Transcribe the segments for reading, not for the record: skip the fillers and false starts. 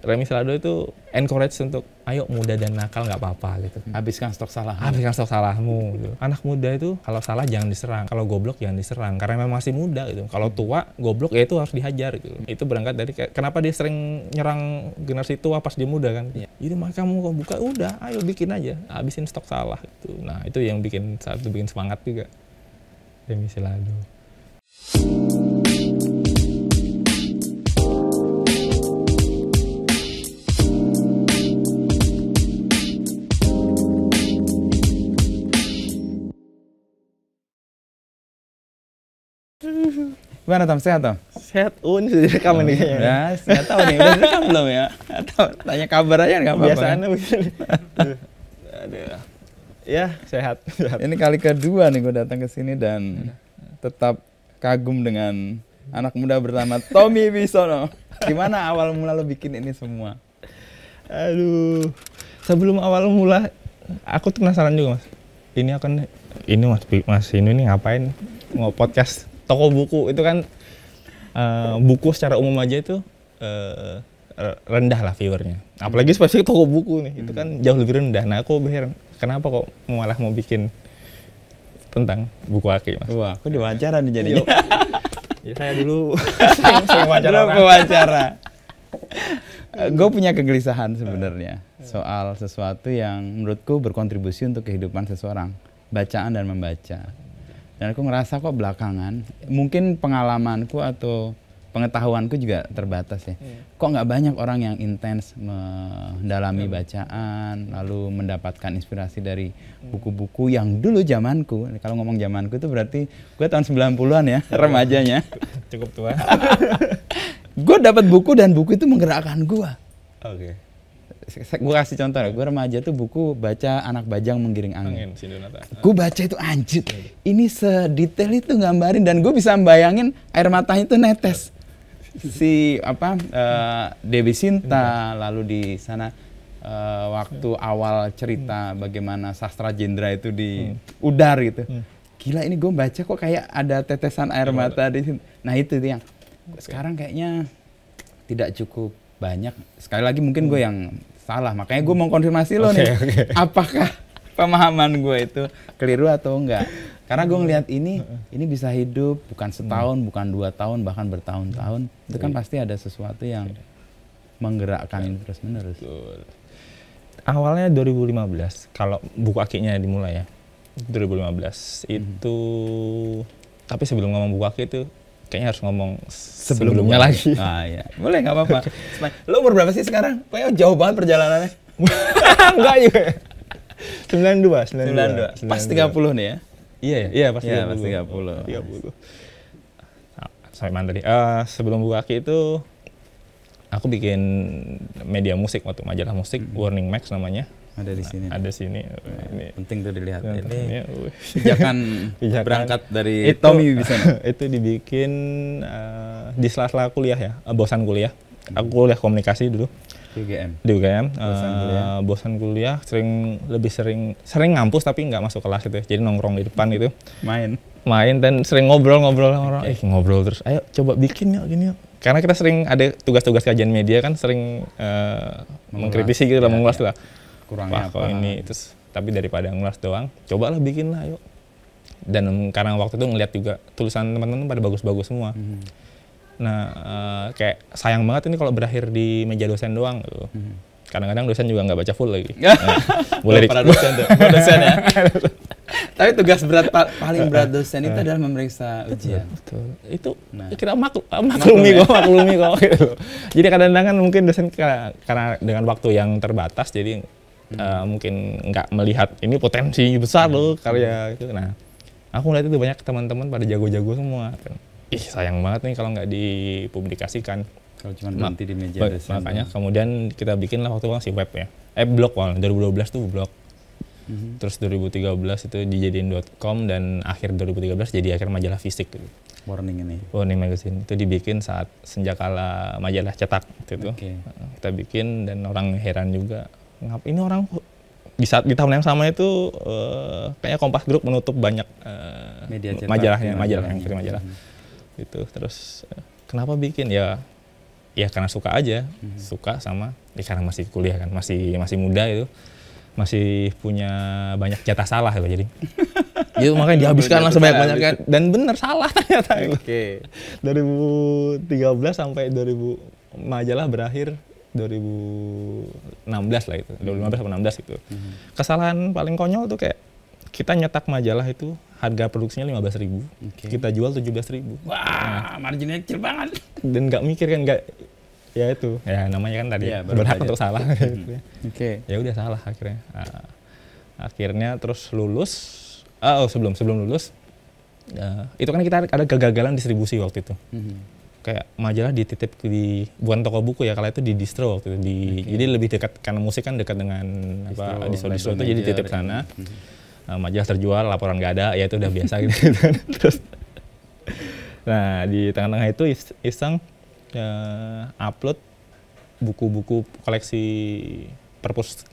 Remy Selado itu encourage untuk ayo muda dan nakal nggak apa-apa gitu. Habiskan stok salah. Habiskan stok salahmu gitu. Anak muda itu kalau salah jangan diserang, kalau goblok jangan diserang karena memang masih muda gitu. Kalau tua goblok ya itu harus dihajar gitu. Itu berangkat dari kenapa dia sering nyerang generasi tua pas dia muda kan. Jadi kamu kok buka udah ayo bikin aja, habisin stok salah gitu. Nah, itu yang bikin semangat juga. Remy Selado. Gimana Tom, sehat Tom? Sehat, ini sudah direkam nih kayaknya. Ya, nggak tahu nih, udah direkam belum ya? Atau tanya kabar aja nggak apa-apa. Biasaannya begini. Aduh. Ya, sehat. Ini kali kedua nih gue datang ke sini dan tetap kagum dengan anak muda bernama Tommy Wibisono. Gimana awal mula lo bikin ini semua? Aduh, sebelum awal mula, aku tuh penasaran juga mas. Ini mas ini ngapain mau podcast toko buku itu kan buku secara umum aja itu rendah lah viewernya. Apalagi spesifik toko buku nih, itu kan jauh lebih rendah. Nah aku berheran, kenapa kok malah mau bikin tentang buku aki mas? Wah, aku diwawancara nih jadinya. Ya saya dulu sering wawancara. Gue punya kegelisahan sebenarnya soal sesuatu yang menurutku berkontribusi untuk kehidupan seseorang, bacaan dan membaca. Dan aku ngerasa kok belakangan, mungkin pengalamanku atau pengetahuanku juga terbatas ya. Kok nggak banyak orang yang intens mendalami bacaan, lalu mendapatkan inspirasi dari buku-buku yang dulu zamanku. Kalau ngomong zamanku itu berarti gue tahun 90-an ya, remajanya. Cukup tua. Gue dapat buku dan buku itu menggerakkan gue. Oke. Gue kasih contoh ya, gue remaja tuh buku baca Anak Bajang Menggiring Angin. Gue baca itu anjir, ini sedetail itu gambarin dan gue bisa bayangin air matanya itu netes. Dewi Sinta, lalu di sana waktu awal cerita bagaimana sastra Jendra itu di udar gitu. Gila ini gue baca kok kayak ada tetesan air mata di sini. Nah itu yang sekarang kayaknya tidak cukup banyak. Sekali lagi mungkin gue yang salah, makanya gue mau konfirmasi lo nih. Apakah pemahaman gue itu keliru atau enggak? Karena gue ngelihat ini bisa hidup bukan setahun, bukan 2 tahun, bahkan bertahun-tahun. Itu kan pasti ada sesuatu yang menggerakkan ini terus-menerus. Awalnya 2015, kalau buku akinya dimulai ya. 2015 itu, tapi sebelum ngomong buku aki itu kayaknya harus ngomong sebelumnya lagi. Ah iya, boleh nggak apa-apa. Lo umur berapa sih sekarang? Kayaknya jauh banget perjalanannya. Enggak juga. 92. Pas 30 nih ya? Iya pas 30. Iya, pas 30. Sampai mana tadi? Sebelum buku aki itu aku bikin media musik waktu majalah musik, Warning Max namanya. Ada di sini. Ada sini. Ini penting tuh dilihat. Ini pijakan berangkat dari Tommy Wibisono. Itu dibikin di sela-sela kuliah ya, bosan kuliah. Aku kuliah komunikasi dulu. Di UGM. Bosan kuliah, lebih sering ngampus tapi nggak masuk kelas itu. Jadi nongkrong di depan itu. Main dan sering ngobrol orang. Ngobrol terus. Ayo coba bikin yuk gini yuk. Karena kita sering ada tugas-tugas kajian media kan sering mengkritisi gitu lah, mengulas lah. Kurangnya apa ini terus, tapi daripada ngulas doang, cobalah bikin lah yuk. Dan karena waktu itu ngeliat juga tulisan teman-teman pada bagus-bagus semua. Nah kayak sayang banget ini kalau berakhir di meja dosen doang gitu. Kadang-kadang dosen juga nggak baca full lagi. Boleh para dosen tuh, dosen ya. Tapi tugas paling berat dosen itu adalah memeriksa ujian. Betul. Itu kita maklumi kok gitu. Jadi kadang-kadang kan mungkin dosen karena dengan waktu yang terbatas jadi mungkin nggak melihat ini potensi besar loh karya gitu. Nah, aku ngeliat itu banyak teman-teman pada jago-jago semua. Ih sayang banget nih kalau nggak dipublikasikan. Kalau cuma berhenti di meja dosen. Makanya kemudian kita bikin lah waktu itu si web ya. Blog awalnya 2012 tuh blog. Terus 2013 itu dijadiin .com dan akhir 2013 jadi akhir majalah fisik gitu. Warning Magazine itu dibikin saat senjakala majalah cetak gitu. Kita bikin dan orang heran juga. Ini orang di tahun yang sama itu kayaknya Kompas Group menutup banyak majalah. Gitu. Terus kenapa bikin ya ya karena suka aja, suka sama ya karena masih kuliah kan, masih muda itu, masih punya banyak jatah salah gitu jadi. Itu makanya dihabiskan lah sebanyak-banyaknya dan bener salah ternyata. Oke. 2013 sampai 2000 majalah berakhir 2016 lah itu, 2015 sampai 16 itu. Kesalahan paling konyol tuh kayak kita nyetak majalah itu harga produksinya 15.000, kita jual 17.000. Wah, marginnya kecil banget. Dan nggak mikir kan, nggak, ya itu, ya namanya kan tadi berhak untuk salah. Oke. Ya udah salah akhirnya. Nah, akhirnya terus lulus, sebelum lulus, itu kan kita ada kegagalan distribusi waktu itu. Kayak majalah dititip di bukan toko buku ya, kalau itu di distro waktu itu jadi lebih dekat karena musik kan dekat dengan distro itu, jadi titip sana. Majalah terjual, laporan nggak ada, ya itu udah biasa gitu. Terus, nah di tengah-tengah itu iseng upload buku-buku koleksi perpus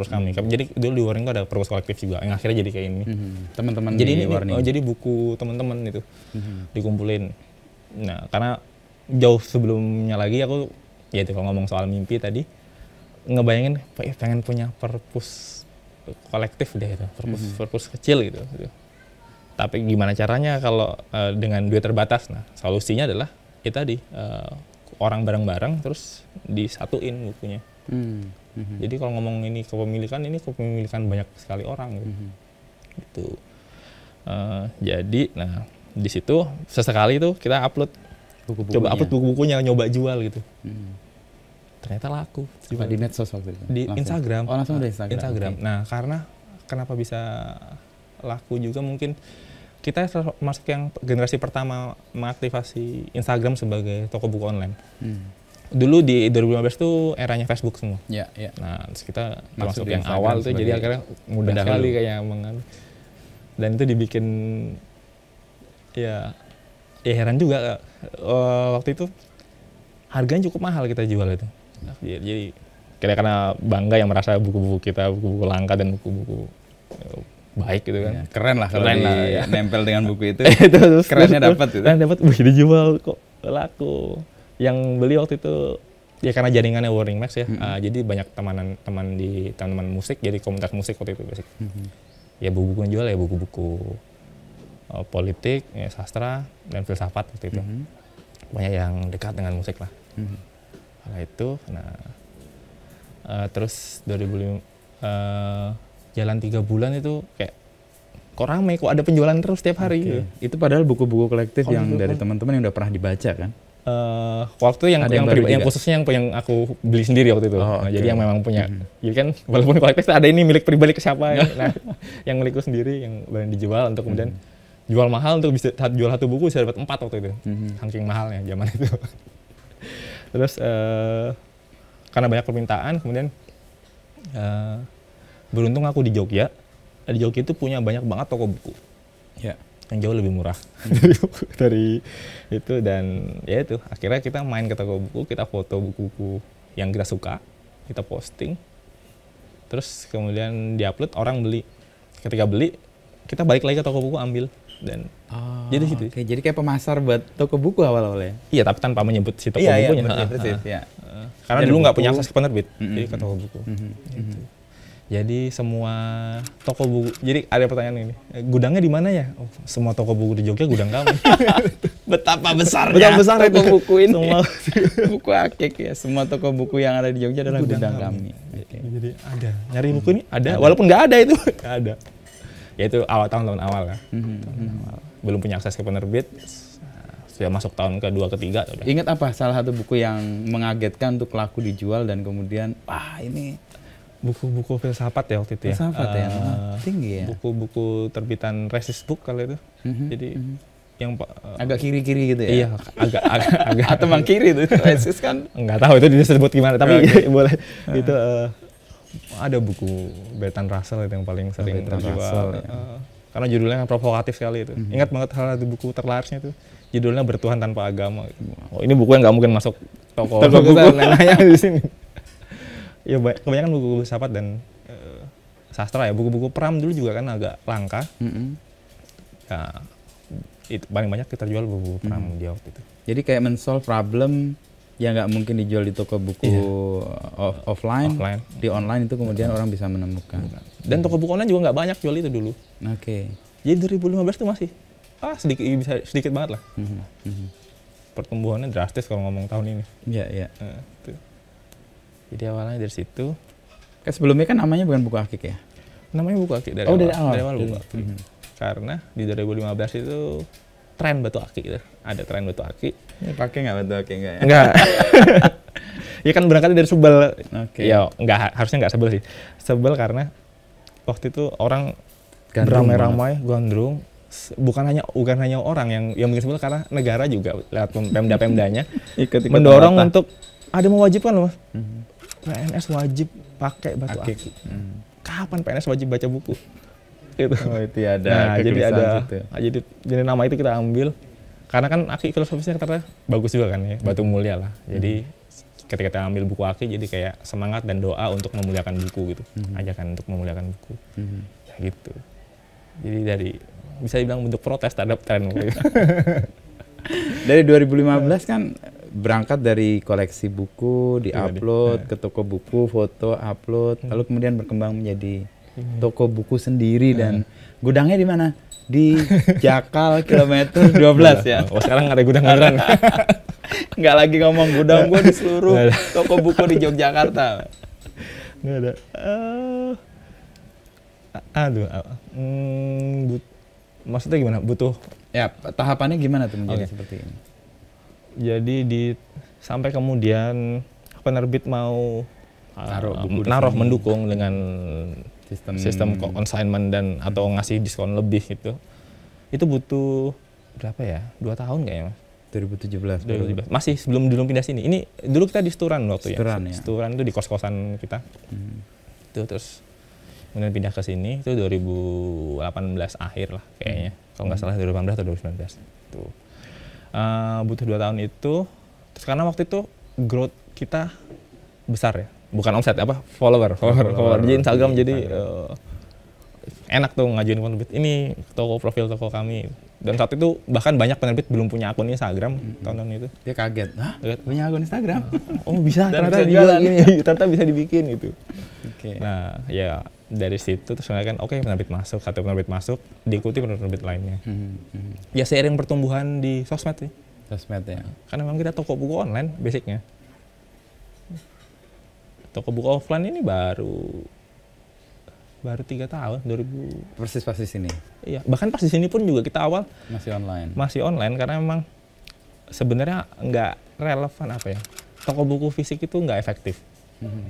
kami. Jadi dulu di Warning itu ada perpus kolektif juga, yang akhirnya jadi kayak ini. Teman-teman jadi di Warning. jadi buku teman-teman itu dikumpulin. Nah, karena jauh sebelumnya lagi aku, ya itu kalau ngomong soal mimpi tadi, ngebayangin pengen punya perpus kolektif deh itu, perpus kecil gitu. Tapi gimana caranya kalau dengan duit terbatas? Nah, solusinya adalah itu tadi, orang bareng-bareng terus disatuin bukunya. Jadi kalau ngomong ini kepemilikan banyak sekali orang gitu. Jadi, nah di situ sesekali tuh kita upload buku-bukunya, nyoba jual gitu. Ternyata laku. Di medsos waktu itu? Di Instagram. Oh, langsung di Instagram. Okay. Nah, karena kenapa bisa laku juga mungkin kita termasuk yang generasi pertama mengaktifasi Instagram sebagai toko buku online. Dulu di 2015 tuh eranya Facebook semua. Ya. Nah, terus kita termasuk yang awal tuh, jadi akhirnya mudah sekali kayak dan itu dibikin ya heran juga, waktu itu harganya cukup mahal kita jual itu. Jadi karena bangga yang merasa buku-buku kita buku-buku langka dan buku-buku baik gitu kan. Keren lah kalau nempel dengan buku itu. Terus kerennya dapat itu. Dapat dijual kok laku. Yang beli waktu itu ya karena jaringannya Warning Max ya. Jadi banyak teman musik, jadi komunitas musik waktu itu basic. Ya buku-buku yang jual ya buku-buku politik, ya, sastra dan filsafat waktu itu. Banyak yang dekat dengan musik lah. Karena itu, terus 2005 jalan 3 bulan itu kayak kok rame, kok ada penjualan terus setiap hari. Gitu. Itu padahal buku-buku kolektif yang dari teman-teman yang udah pernah dibaca kan? Waktu yang khususnya yang aku beli sendiri waktu itu. Jadi yang memang punya. Jadi kan walaupun kolektif ada ini milik pribadi ke siapa. Nah, yang milikku sendiri yang boleh dijual untuk kemudian jual mahal, untuk bisa jual satu buku bisa dapat 4 waktu itu. Saking mahalnya zaman itu. Terus karena banyak permintaan, kemudian beruntung aku di Jogja. Di Jogja itu punya banyak banget toko buku. Ya. Yang jauh lebih murah dari itu, dan ya itu akhirnya kita main ke toko buku, kita foto buku-buku yang kita suka, kita posting, terus kemudian diupload, orang beli. Ketika beli, kita balik lagi ke toko buku ambil dan jadi gitu. Jadi kayak pemasar buat toko buku awal-awalnya. Iya, tapi tanpa menyebut si toko bukunya. Karena dulu nggak punya akses ke penerbit, jadi ke toko buku. Gitu. Jadi semua toko buku, jadi ada pertanyaan ini, gudangnya di mana ya? Oh, semua toko buku di Jogja gudang kami. Betapa besarnya toko buku ini. Semua buku akik ya, semua toko buku yang ada di Jogja adalah gudang kami. Jadi ada, nyari buku ini ada. Walaupun nggak ada itu, nggak ada. Ya itu tahun-tahun awal kan. Belum punya akses ke penerbit, sudah masuk tahun kedua, ketiga. Udah. Ingat apa salah satu buku yang mengagetkan untuk laku dijual dan kemudian, ini buku-buku filsafat ya waktu itu ya. Filsafat ya, tinggi ya. Buku-buku terbitan Resist Book kali itu. Jadi yang agak kiri-kiri gitu ya. Iya, agak atau mang kiri itu Resist kan. Enggak tahu itu disebut gimana, tapi boleh. Itu ada buku Bertrand Russell itu yang paling sering terjual. Karena judulnya kan provokatif sekali itu. Ingat banget salah satu buku terlarisnya itu. Judulnya Bertuhan Tanpa Agama. Oh, ini buku yang nggak mungkin masuk toko buku yang di sini. Ya kebanyakan buku-buku filsafat dan sastra ya. Buku-buku Pram dulu juga kan agak langka. Ya, itu paling banyak kita jual buku-buku Pram di waktu itu. Jadi kayak men-solve problem Ya nggak mungkin dijual di toko buku offline. Di online itu kemudian orang bisa menemukan. Dan toko buku online juga nggak banyak jual itu dulu. Oke. Jadi 2015 tuh masih sedikit banget lah. Pertumbuhannya drastis kalau ngomong tahun ini. Iya. Tuh. Jadi awalnya dari situ. Sebelumnya kan namanya bukan buku akik ya? Namanya buku akik dari awal. Dari awal buku akik. Karena di 2015 itu tren batu akik gitu. Ada tren batu akik. Ya, pakai nggak batu akik nggak ya? Enggak. Ya kan berangkatnya dari Sebel. Oke. Ya harusnya nggak Sebel sih. Sebel karena waktu itu orang beramai-ramai gandrung. Bukan hanya orang yang bikin sebel, karena negara juga lewat pemda-pemdanya mendorong untuk ada mewajibkan loh, Mas. PNS wajib pakai batu akik. Kapan PNS wajib baca buku? Gitu. Oh, itu ada. Nah, jadi nama itu kita ambil karena kan akik filosofisnya ternyata bagus juga kan ya, batu mulia lah. Jadi ketika kita ambil buku akik jadi kayak semangat dan doa untuk memuliakan buku gitu. Ajakan untuk memuliakan buku. Ya gitu. Jadi dari bisa dibilang bentuk protes terhadap tren gitu. Dari 2015 kan berangkat dari koleksi buku, di-upload ke toko buku, foto, upload, lalu kemudian berkembang menjadi toko buku sendiri dan gudangnya di mana? Di Jakal kilometer 12 ya. Oh, sekarang ada gudang beneran. Nggak lagi ngomong gudang gua di seluruh toko buku di Yogyakarta. Nggak ada. Maksudnya gimana? Butuh ya, tahapannya gimana tuh menjadi seperti ini? Jadi sampai kemudian penerbit mau naruh mendukung dengan sistem consignment dan atau ngasih diskon lebih gitu. Itu butuh berapa ya? 2 tahun kayaknya, Mas. 2017. Masih belum pindah sini. Ini dulu kita di Sturan waktu Sturan, ya. Sturan itu di kos-kosan kita. Itu terus kemudian pindah ke sini itu 2018 akhir lah kayaknya. Kalau nggak salah 2018 atau 2019. Tuh. Butuh 2 tahun itu. Terus karena waktu itu growth kita besar ya. Bukan omset, follower. Jadi Instagram jadi enak tuh ngajuin penerbit. Ini profil toko kami. Dan saat itu bahkan banyak penerbit belum punya akun Instagram tahun itu. Dia kaget. Hah? Punya akun Instagram? Oh bisa, ternyata ternyata bisa dibikin gitu. Nah ya dari situ terus kan penerbit masuk, satu penerbit masuk, diikuti penerbit lainnya. Ya seiring pertumbuhan di sosmed sih. Sosmed ya. Karena memang kita toko buku online basicnya. Toko buku offline ini baru 3 tahun, 2000. Persis pas di sini. Iya, bahkan pas di sini pun juga kita awal masih online karena memang sebenarnya nggak relevan toko buku fisik itu nggak efektif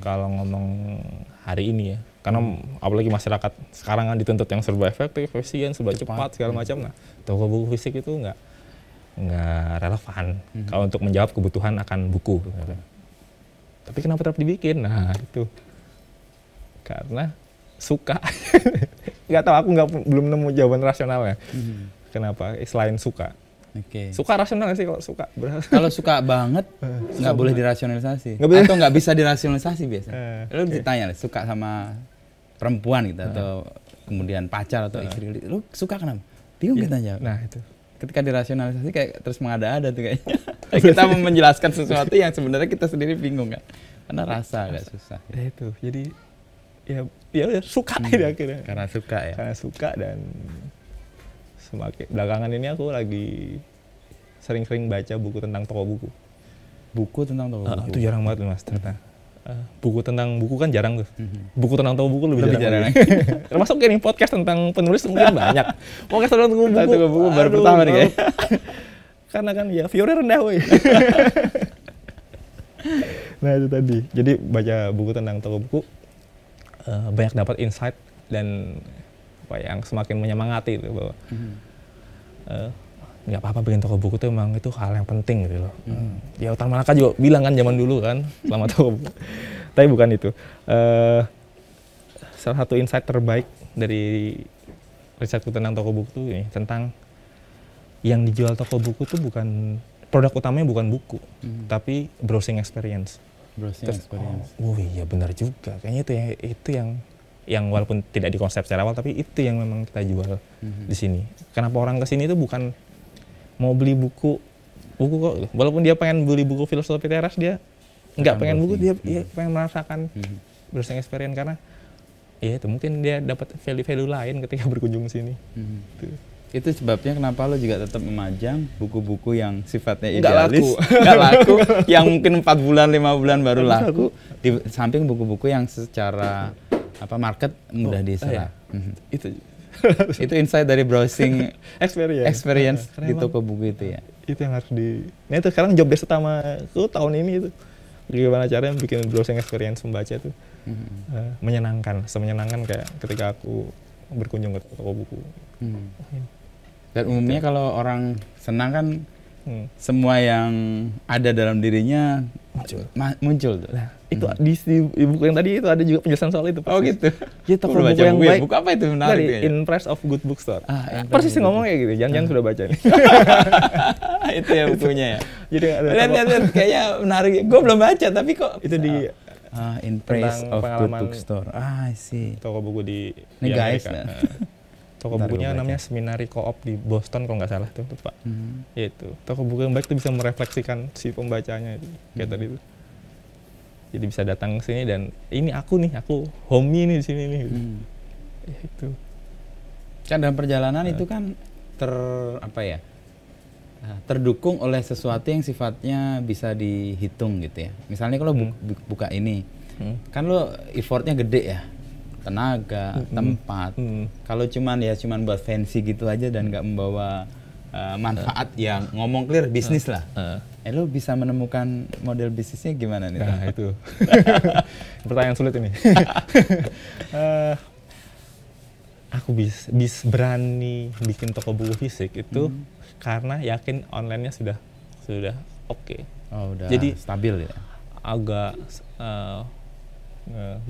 kalau ngomong hari ini ya, karena apalagi masyarakat sekarang kan dituntut yang serba efektif, efisien, serba cepat segala macam. Nah, toko buku fisik itu nggak relevan kalau untuk menjawab kebutuhan akan buku. Tapi kenapa tetap dibikin? Nah itu karena suka. Nggak tahu, aku belum nemu jawaban rasionalnya. Kenapa selain suka? Suka rasional sih kalau suka. Kalau suka banget nggak boleh dirasionalisasi. Atau nggak bisa dirasionalisasi biasa. Lu ditanya suka sama perempuan gitu atau kemudian pacar atau istri, lu suka kenapa? Bingung kita jawab. Nah itu. Ketika dirasionalisasi kayak terus mengada-ada tuh kayaknya. Kita menjelaskan sesuatu yang sebenarnya kita sendiri bingung kan. Karena rasa agak susah. Ya itu. Jadi ya udah suka akhirnya. Karena suka ya. Karena suka dan semakin belakangan ini aku lagi sering-sering baca buku tentang toko buku. Buku tentang toko buku. Itu jarang banget Mas ternyata. Buku tentang buku kan jarang tuh. Buku tentang toko buku lebih jarang. Termasuk ini podcast tentang penulis mungkin banyak. Podcast tentang toko buku baru pertama nih kayaknya. Karena kan ya viewernya rendah woy. Nah itu tadi. Jadi baca buku tentang toko buku banyak dapat insight dan yang semakin menyemangati itu bahwa nggak apa-apa bikin toko buku itu emang itu hal yang penting gitu loh. Ya Utar Malaka juga bilang kan zaman dulu kan selama toko buku. Tapi bukan itu. Salah satu insight terbaik dari risetku tentang toko buku tuh ini tentang yang dijual toko buku tuh bukan produk utamanya bukan buku, tapi browsing experience. Oh iya benar juga. Kayaknya itu yang walaupun tidak dikonsep secara awal tapi itu yang memang kita jual di sini. Kenapa orang ke sini itu bukan mau beli buku buku kok. Walaupun dia pengen beli buku filosofi teras, dia nggak pengen buku, dia pengen merasakan browsing experience, karena ya itu mungkin dia dapat value-value lain ketika berkunjung sini. Itu sebabnya kenapa lo juga tetap memajang buku-buku yang sifatnya Nggak idealis, nggak laku, yang mungkin 4 bulan, 5 bulan baru laku, di samping buku-buku yang secara market mudah diserap. Itu insight dari browsing experience di toko buku itu ya. Itu yang harus nah itu sekarang job desk utamaku tahun ini itu gimana caranya bikin browsing experience membaca itu menyenangkan, semenyenangkan kayak ketika aku berkunjung ke toko buku. Dan umumnya kalau orang senang kan semua yang ada dalam dirinya muncul tuh. Nah, itu di buku yang tadi itu ada juga penjelasan soal itu. Oh gitu. Ya, toko buku yang baik. Buku apa itu menarik dari Impress of Good Bookstore. Persis ngomong kayak gitu. Jangan sudah baca nih. Itu ya bukunya ya. Jadi lihat kayaknya menarik. Gue belum baca tapi kok itu di Impress of Good Bookstore. I see. Toko buku di guys. Toko bukunya namanya Seminari Co-op di Boston kalau nggak salah tuh Pak. Yaitu toko buku yang baik itu bisa merefleksikan si pembacanya itu kayak tadi itu. Jadi bisa datang ke sini dan ini aku homey nih di sini nih. Ya, itu. Kan dalam perjalanan itu kan terdukung oleh sesuatu yang sifatnya bisa dihitung gitu ya. Misalnya kalau buka ini, kan lo effortnya gede ya. Tenaga, tempat. Kalau cuman buat fancy gitu aja dan nggak membawa manfaat yang ngomong clear bisnis lah. Lo bisa menemukan model bisnisnya gimana nih? Nah, itu. Pertanyaan sulit ini. Aku berani bikin toko buku fisik itu karena yakin online-nya sudah oke. Oh, udah jadi stabil ya. Agak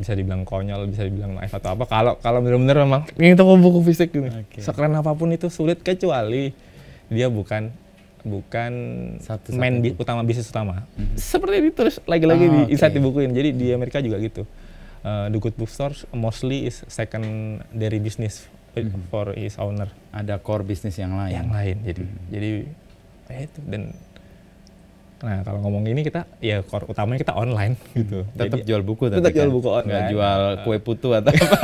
bisa dibilang konyol, bisa dibilang naif atau apa. Kalau benar-benar memang ini toko buku fisik gitu. Sekeren apapun itu sulit, kecuali dia bukan bisnis utama. Seperti ditulis lagi-lagi di insight di buku ini. Jadi di Amerika juga gitu. The Good Bookstore mostly is secondary business for his owner. Ada core bisnis yang lain. Jadi itu. Dan nah kalau ngomong ini kita ya core utamanya kita online gitu. Tetap jual buku tetap jual buku online. Nggak jual kue putu atau apa.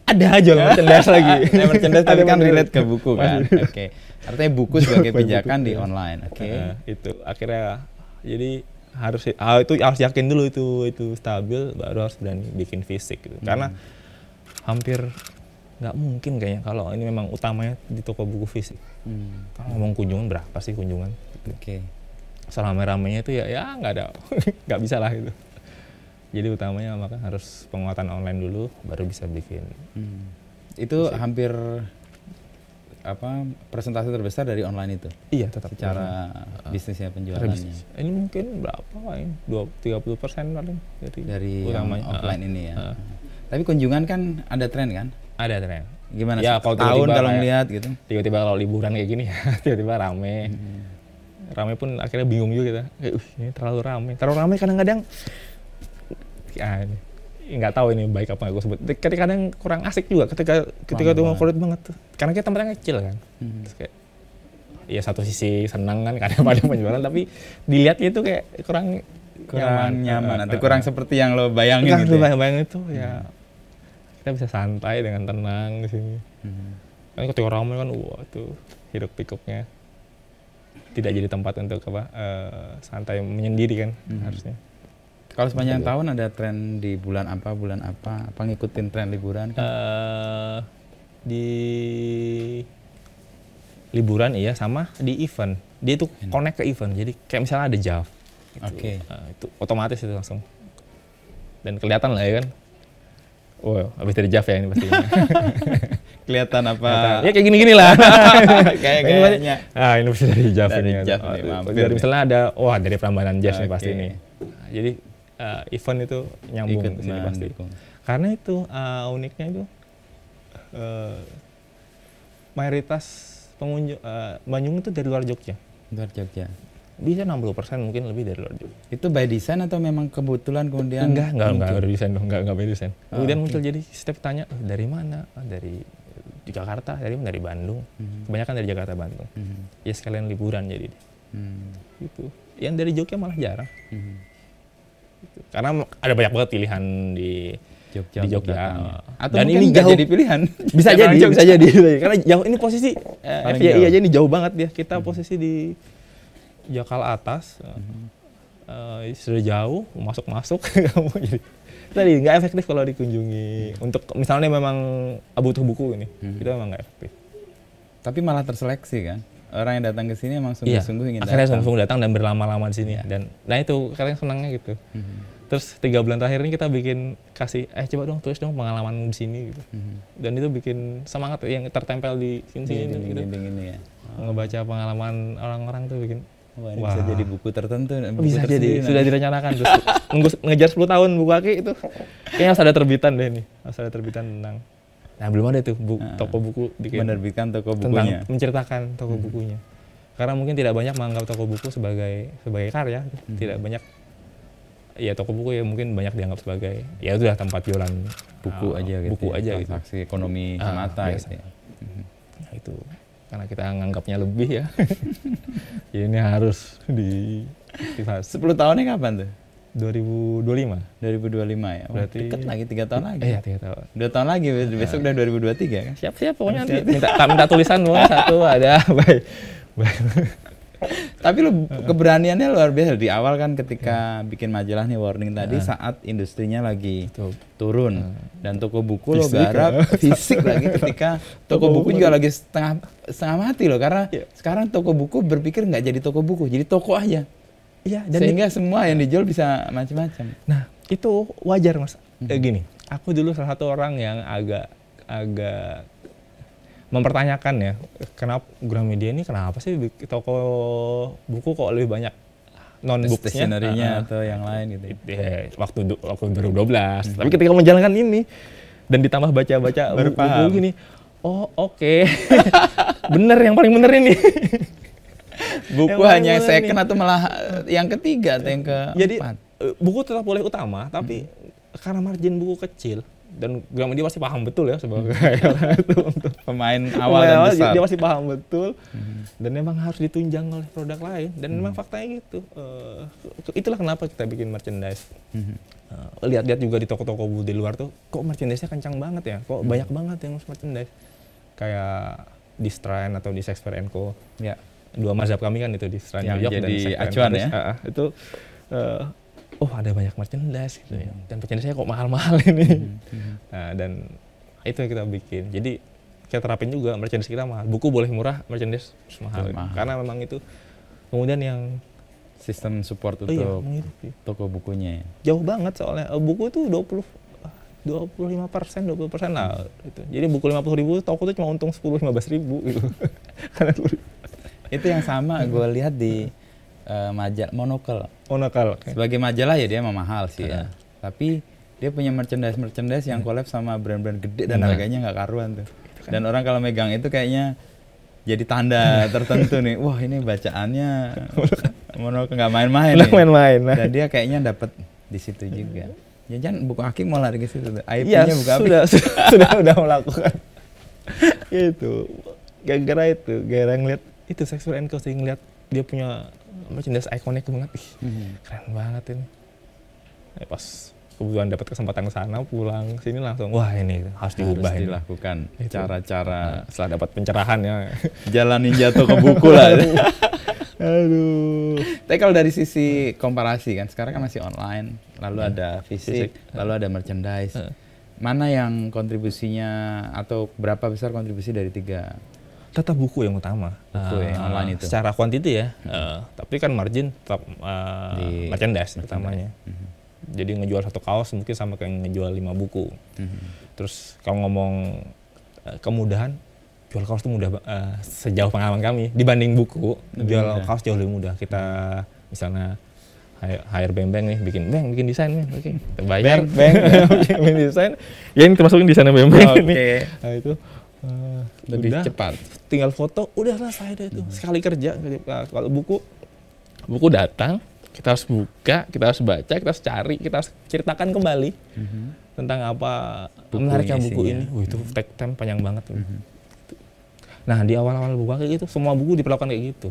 Ada jual merchandise lagi. Merchandise tapi kan relate ke buku kan. Oke. Artinya buku sebagai pijakan di online. Itu akhirnya jadi harus yakin dulu itu stabil, baru harus berani bikin fisik gitu. Karena hampir nggak mungkin kayaknya kalau ini memang utamanya di toko buku fisik. Kalau ngomong kunjungan berapa sih kunjungan? Selama ramenya itu ya nggak ada, nggak bisa lah itu. Jadi utamanya maka harus penguatan online dulu, baru bisa bikin. Itu hampir presentasi terbesar dari online itu? Iya, tetap secara bisnisnya, penjualannya. Ini mungkin berapa paling 30% paling dari offline ini ya. Tapi kunjungan kan ada tren kan? Ada tren. Gimana ya, kalau tahun kalau melihat gitu? Tiba-tiba kalau liburan kayak gini ya, tiba-tiba rame. Rame pun akhirnya bingung juga kita. Ini terlalu rame kadang-kadang nggak tahu ini baik apa nggak gue sebut. Kadang kurang asik juga ketika itu crowded banget tuh. Karena kita tempatnya kecil kan. Terus kayak ya satu sisi senang kan karena pada penjualan, tapi dilihatnya itu kayak kurang nyaman atau kurang seperti yang lo bayangin gitu. Bayangin itu ya kita bisa santai dengan tenang di sini. Kan ketika ramai kan itu hiruk pikuknya tidak jadi tempat untuk santai menyendiri kan harusnya. Kalau sepanjang tahun ada tren di bulan apa ngikutin tren liburan kan? Di liburan iya, sama di event. Dia itu connect ke event. Jadi kayak misalnya ada JAV. Gitu. Itu otomatis itu langsung. Dan kelihatan lah ya kan. Wow, habis dari JAV ya ini pasti. Kelihatan apa? Ya kayak gini-gini lah. Kayaknya. Ini pasti dari JAV ini. Dari misalnya ada, dari Prambanan Jazz nih pasti ini. Jadi event itu nyambung ke sini pasti. Karena itu uniknya itu mayoritas pengunjung Banyuwangi itu dari luar Jogja. Luar Jogja. Bisa 60% mungkin lebih dari luar Jogja. Itu by design atau memang kebetulan kemudian? Enggak by design dong, enggak by design. Kemudian muncul jadi setiap tanya dari mana? Dari Jakarta, dari Bandung. Kebanyakan dari Jakarta Bandung. Ya sekalian liburan jadi. gitu. Yang dari Jogja malah jarang. Gitu. Karena ada banyak banget pilihan di Jogja. Atau dan mungkin ini nggak jauh jadi pilihan. bisa Emang jadi Jogja. bisa jadi karena jauh ini posisi Paling FYI jauh. aja ini jauh banget dia. Kita posisi di Jakarta atas. Sudah jauh masuk kamu jadi tadi nggak efektif kalau dikunjungi untuk misalnya memang butuh buku ini kita memang nggak efektif. Tapi malah terseleksi kan, orang yang datang ke sini emang sungguh-sungguh ingin akhirnya datang. sungguh datang dan berlama-lama di sini dan nah itu kalian senangnya gitu. Terus 3 bulan terakhir ini kita bikin kasih coba dong tulis dong pengalaman di sini gitu. Dan itu bikin semangat yang tertempel di sini gitu. Dinding ini ya. Ngebaca pengalaman orang-orang tuh bikin Wah, ini bisa jadi buku tertentu. Buku bisa jadi tersendiri sudah nanti. direncanakan terus ngejar 10 tahun buku Aki itu kayaknya harus ada terbitan deh nih, harus ada terbitan tentang nah belum ada tuh toko buku bikin Menerbitkan toko tentang bukunya. menceritakan toko bukunya karena mungkin tidak banyak menganggap toko buku sebagai karya, tidak banyak ya toko buku ya mungkin banyak dianggap sebagai ya sudah tempat jualan Buku aja gitu. buku ya, aja gitu. transaksi ekonomi semata biasa. gitu ya. Nah, itu karena kita nganggapnya lebih ya. Jadi ini harus diaktifasi 10 tahunnya kapan tuh? 2025. 2025 ya. Wah, Berarti deket lagi 3 tahun lagi. Iya 3 tahun. 2 tahun lagi besok udah 2023 kan. Siap pokoknya nanti minta tulisan pokoknya satu ada baik. Tapi lu keberaniannya luar biasa di awal kan ketika bikin majalah nih Warning tadi saat industrinya lagi turun dan toko buku lo Fisik, garap fisik lagi ketika toko buku juga lagi setengah mati loh karena sekarang toko buku berpikir nggak jadi toko buku jadi toko aja. Iya, dan Sehingga semua yang dijual bisa macam-macam. nah, itu wajar Mas. Gini, aku dulu salah satu orang yang agak mempertanyakan ya, kenapa Gramedia ini kenapa sih toko buku kok lebih banyak non-booksnya? Stationery-nya atau yang lain gitu. Ya, waktu 2012. Tapi ketika menjalankan ini dan ditambah baca-baca Baru buku paham. gini, oh oke. Bener yang paling bener ini. Buku Yang paling hanya bener second nih. atau malah yang ketiga atau yang keempat. Jadi buku tetap boleh utama, tapi karena margin buku kecil dan Gramedia pasti paham betul ya sebagai orang itu untuk pemain awal dan besar. dia pasti paham betul dan memang harus ditunjang oleh produk lain dan memang faktanya gitu. Itulah kenapa kita bikin merchandise. Lihat-lihat juga di toko-toko buku di luar tuh kok merchandise-nya kencang banget ya, kok banyak banget yang harus merchandise kayak di Strand atau di Shakespeare & Co. Ya. Dua mazhab kami kan itu di Strand Yang New York dan jadi Shakespeare & acuan Paris. ya? Itu ada banyak merchandise gitu ya. Dan merchandise-nya kok mahal-mahal ini. Nah, dan itu yang kita bikin. Jadi kita terapin juga merchandise kita mahal. Buku boleh murah, merchandise harus mahal. Mahal. Karena memang itu kemudian yang Sistem support untuk menghidupi. toko bukunya ya. Jauh banget soalnya buku itu 25%, 20% lah itu. Jadi buku 50.000 toko itu cuma untung 10-15.000 gitu. Karena Itu yang sama gue lihat di majalah Monocle. nakal. Sebagai majalah ya dia emang mahal sih ya. Tapi dia punya merchandise yang collab sama brand-brand gede dan harganya nggak karuan tuh. Dan orang kalau megang itu kayaknya jadi tanda tertentu nih. Wah ini bacaannya Monocle nggak main-main nih. Main-main. Nah. Dan dia kayaknya dapat di situ juga. Jangan buku Hakim mau lari ke situ tuh. Iya, IP-nya buku Hakim. sudah melakukan itu. Gara-gara ngeliat itu Shakespeare & Co. sih ngeliat dia punya merchandise ikonik banget. Keren banget ini. Pas kebetulan dapat kesempatan ke sana pulang sini langsung wah ini harus diubah Harus ini. dilakukan Itu. cara-cara Setelah dapat pencerahan ya. jalan ninja toko buku lah. Aduh. Tapi kalau dari sisi komparasi kan sekarang kan masih online, lalu ada fisik, lalu ada merchandise. Mana yang kontribusinya atau berapa besar kontribusi dari tiga? Tetap buku yang utama. Buku yang online itu. Secara kuantiti ya. Tapi kan margin tetap Di merchandise utamanya. Jadi ngejual satu kaos mungkin sama kayak ngejual 5 buku. Terus kalau ngomong kemudahan, jual kaos itu mudah sejauh pengalaman kami dibanding buku. Jual kaos jauh lebih mudah. Kita misalnya hire Beng nih, bikin desain nih, oke. Kita bayar Beng bikin desain. Ya ini termasukin desainnya Beng Oke. nih. Nah itu Lebih udah, cepat. tinggal foto, udah selesai deh itu. Sekali kerja. Nah, kalau buku datang, kita harus buka, kita harus baca, kita harus cari, kita harus ceritakan kembali tentang apa menariknya buku ini. Itu take time panjang banget. Nah di awal-awal buku kayak gitu, semua buku diperlakukan kayak gitu.